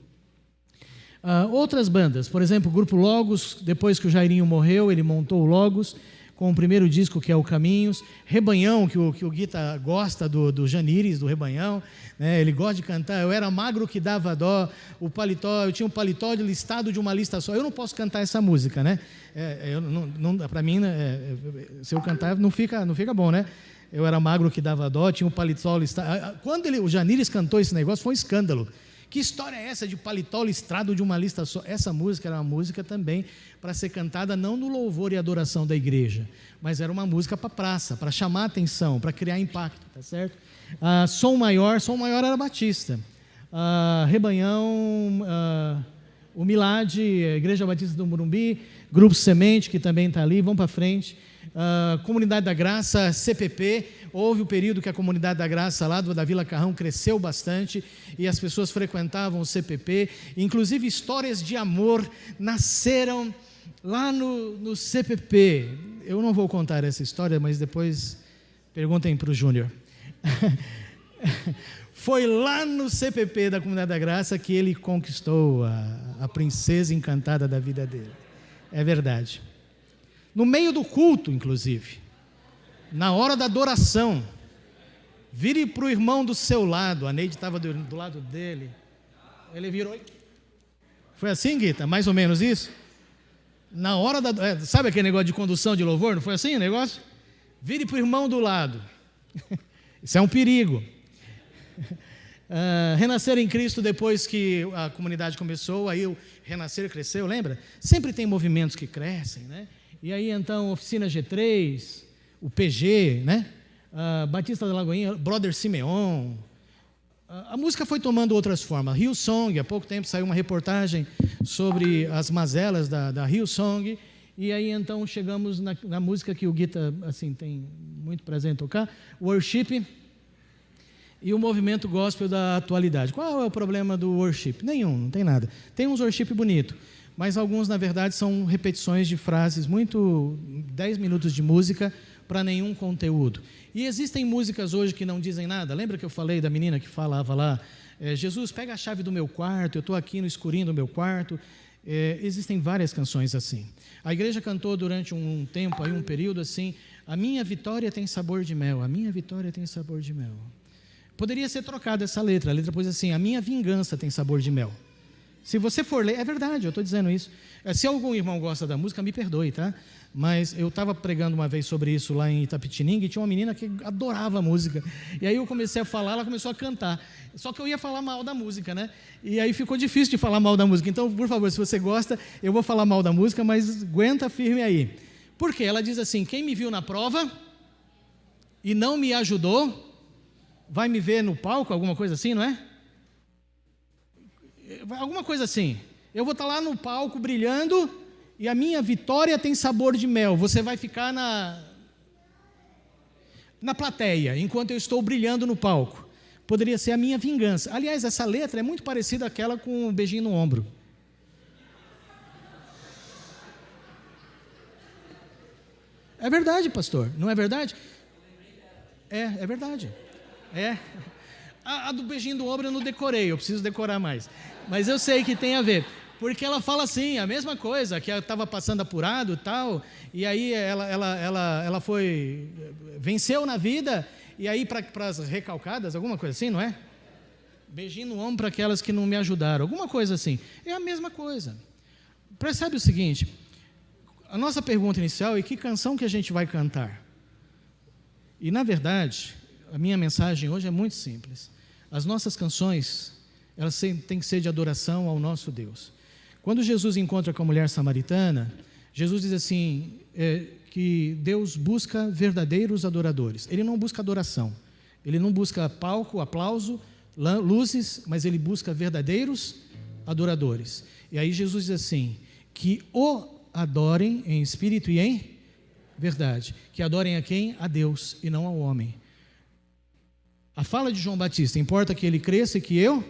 Outras bandas, por exemplo, o grupo Logos, depois que o Jairinho morreu, ele montou o Logos, com o primeiro disco que é o Caminhos. Rebanhão, que o Guita gosta do Janires, do Rebanhão, né? Ele gosta de cantar. Eu era magro que dava dó, o paletó, eu tinha um paletó listado de uma lista só. Eu não posso cantar essa música, né? Para mim, se eu cantar, não fica bom, né? Eu era magro que dava dó, tinha um paletó listado. Quando o Janires cantou esse negócio, foi um escândalo. Que história é essa de paletó listrado de uma lista só? Essa música era uma música também para ser cantada não no louvor e adoração da igreja, mas era uma música para praça, para chamar a atenção, para criar impacto, tá certo? Som Maior era Batista. Rebanhão, o Milad, a Igreja Batista do Morumbi, Grupo Semente, que também está ali, vamos para frente. Comunidade da Graça, CPP, houve o período que a Comunidade da Graça lá da Vila Carrão cresceu bastante e as pessoas frequentavam o CPP, inclusive histórias de amor nasceram lá no CPP. Eu não vou contar essa história, mas depois perguntem para o Júnior. Foi lá no CPP da Comunidade da Graça que ele conquistou a princesa encantada da vida dele. É verdade. No meio do culto, inclusive, na hora da adoração, vire para o irmão do seu lado. A Neide estava do lado dele. Ele virou. Foi assim, Guita? Mais ou menos isso? Na hora da. Sabe aquele negócio de condução de louvor? Não foi assim o negócio? Vire para o irmão do lado. Isso é um perigo. Renascer em Cristo, depois que a comunidade começou, aí o Renascer cresceu, lembra? Sempre tem movimentos que crescem, né? E aí então, Oficina G3, o PG, né? Batista da Lagoinha, Brother Simeon. A música foi tomando outras formas. Hillsong, há pouco tempo saiu uma reportagem sobre as mazelas da Hillsong. E aí então chegamos na música que o Guita assim, tem muito prazer em tocar, Worship, e o movimento gospel da atualidade. Qual é o problema do worship? Nenhum, não tem nada. Tem uns worship bonito, mas alguns, na verdade, são repetições de frases, 10 minutos de música para nenhum conteúdo. E existem músicas hoje que não dizem nada. Lembra que eu falei da menina que falava lá, Jesus, pega a chave do meu quarto, eu estou aqui no escurinho do meu quarto. Existem várias canções assim. A igreja cantou durante um tempo, aí um período assim, a minha vitória tem sabor de mel, a minha vitória tem sabor de mel. Poderia ser trocada essa letra, a letra pôs assim, a minha vingança tem sabor de mel. Se você for ler, é verdade, eu estou dizendo isso. Se algum irmão gosta da música, me perdoe, tá? Mas eu estava pregando uma vez sobre isso lá em Itapetininga e tinha uma menina que adorava música. E aí eu comecei a falar, ela começou a cantar. Só que eu ia falar mal da música, né? E aí ficou difícil de falar mal da música. Então, por favor, se você gosta, eu vou falar mal da música, mas aguenta firme aí. Por quê? Ela diz assim, quem me viu na prova e não me ajudou, vai me ver no palco, alguma coisa assim, não é? Alguma coisa assim. Eu vou estar lá no palco brilhando e a minha vitória tem sabor de mel. Você vai ficar na plateia, enquanto eu estou brilhando no palco. Poderia ser a minha vingança. Aliás, essa letra é muito parecida àquela com um beijinho no ombro. É verdade, pastor, não é verdade? É verdade. A do beijinho do ombro eu não decorei, eu preciso decorar mais. Mas eu sei que tem a ver, porque ela fala assim, a mesma coisa, que ela estava passando apurado e tal, e aí ela venceu na vida, e aí para as recalcadas, alguma coisa assim, não é? Beijinho no ombro para aquelas que não me ajudaram, alguma coisa assim. É a mesma coisa. Percebe o seguinte, a nossa pergunta inicial é que canção que a gente vai cantar? E na verdade, a minha mensagem hoje é muito simples. As nossas canções, elas têm que ser de adoração ao nosso Deus. Quando Jesus encontra com a mulher samaritana, Jesus diz assim, que Deus busca verdadeiros adoradores. Ele não busca adoração, ele não busca palco, aplauso, luzes, mas ele busca verdadeiros adoradores. E aí Jesus diz assim, que o adorem em espírito e em verdade. Que adorem a quem? A Deus e não ao homem. A fala de João Batista, importa que ele cresça e que eu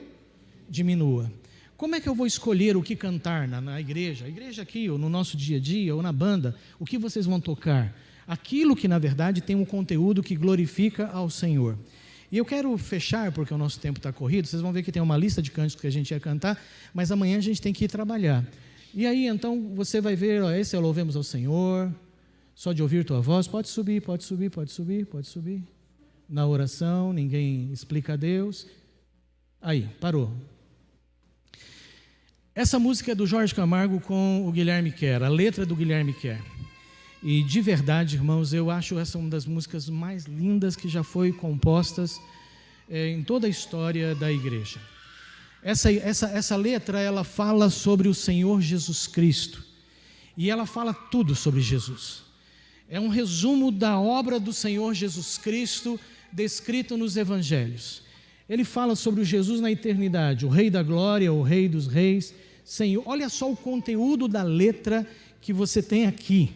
diminua. Como é que eu vou escolher o que cantar na igreja? A igreja aqui, ou no nosso dia a dia, ou na banda, o que vocês vão tocar? Aquilo que na verdade tem um conteúdo que glorifica ao Senhor. E eu quero fechar, porque o nosso tempo está corrido, vocês vão ver que tem uma lista de cânticos que a gente ia cantar, mas amanhã a gente tem que ir trabalhar. E aí então você vai ver, esse é o Louvemos ao Senhor, só de ouvir tua voz, pode subir. Na oração, ninguém explica a Deus. Aí, parou. Essa música é do Jorge Camargo com o Guilherme Kerr, a letra do Guilherme Kerr. E de verdade, irmãos, eu acho essa uma das músicas mais lindas que já foi compostas em toda a história da igreja. Essa letra, ela fala sobre o Senhor Jesus Cristo. E ela fala tudo sobre Jesus. É um resumo da obra do Senhor Jesus Cristo descrito nos evangelhos. Ele fala sobre o Jesus na eternidade, o Rei da Glória, o Rei dos Reis, Senhor. Olha só o conteúdo da letra que você tem aqui.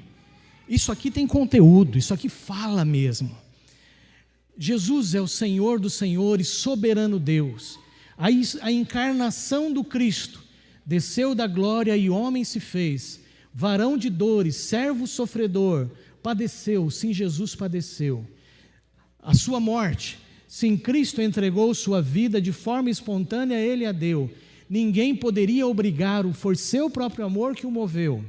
Isso aqui tem conteúdo, isso aqui fala mesmo. Jesus é o Senhor dos senhores, soberano Deus. A encarnação do Cristo, desceu da glória e homem se fez, varão de dores, servo sofredor, padeceu, sim, Jesus padeceu. A sua morte, sim, Cristo entregou sua vida de forma espontânea, ele a deu. Ninguém poderia obrigá-lo, foi seu próprio amor que o moveu.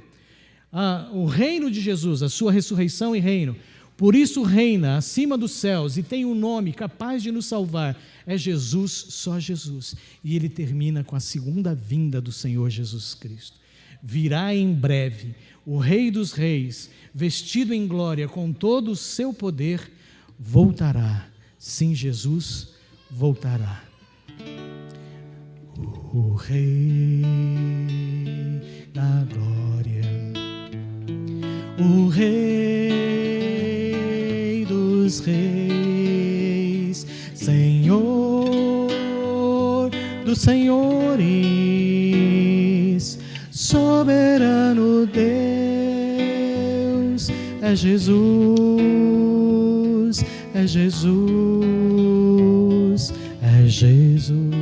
O reino de Jesus, a sua ressurreição e reino, por isso reina acima dos céus e tem um nome capaz de nos salvar, é Jesus, só Jesus. E ele termina com a segunda vinda do Senhor Jesus Cristo. Virá em breve o Rei dos Reis, vestido em glória com todo o seu poder, voltará. Sim, Jesus voltará. O Rei da glória, o Rei dos Reis, Senhor dos senhores, soberano Deus, é Jesus, é Jesus, é Jesus.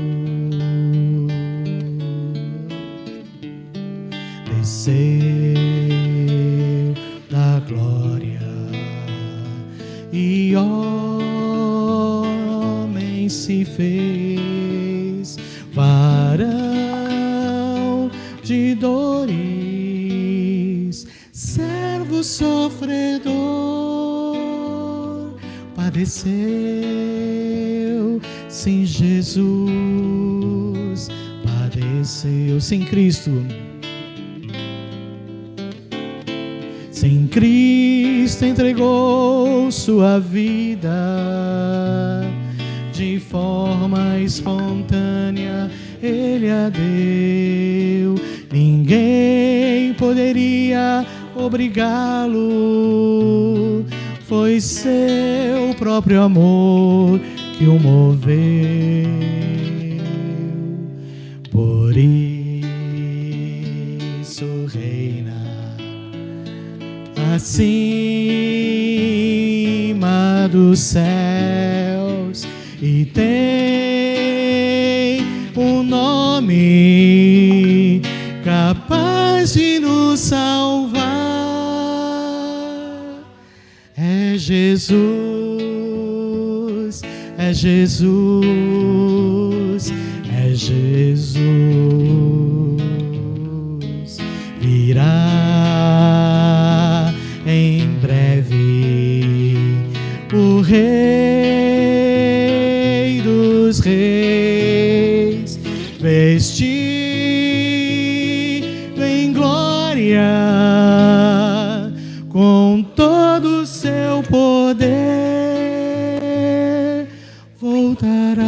se fez varão de dores, servo sofredor, padeceu, sim, Jesus padeceu, sim, Cristo. Sim, Cristo entregou sua vida de forma espontânea, Ele a deu. Ninguém poderia obrigá-lo, foi seu próprio amor que o moveu. Por isso reina acima dos céus e tem um nome capaz de nos salvar. É Jesus, é Jesus, é Jesus. Virá em breve o Rei dos Reis, vestido em glória, com todo o seu poder, voltará,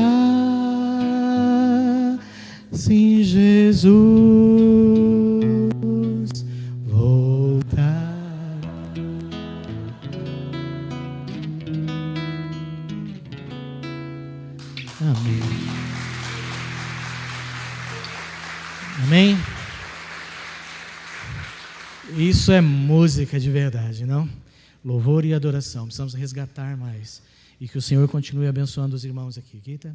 sim, Jesus voltará. Amém. Amém? Isso é música de verdade, não? Louvor e adoração. Precisamos resgatar mais. E que o Senhor continue abençoando os irmãos aqui. Gita?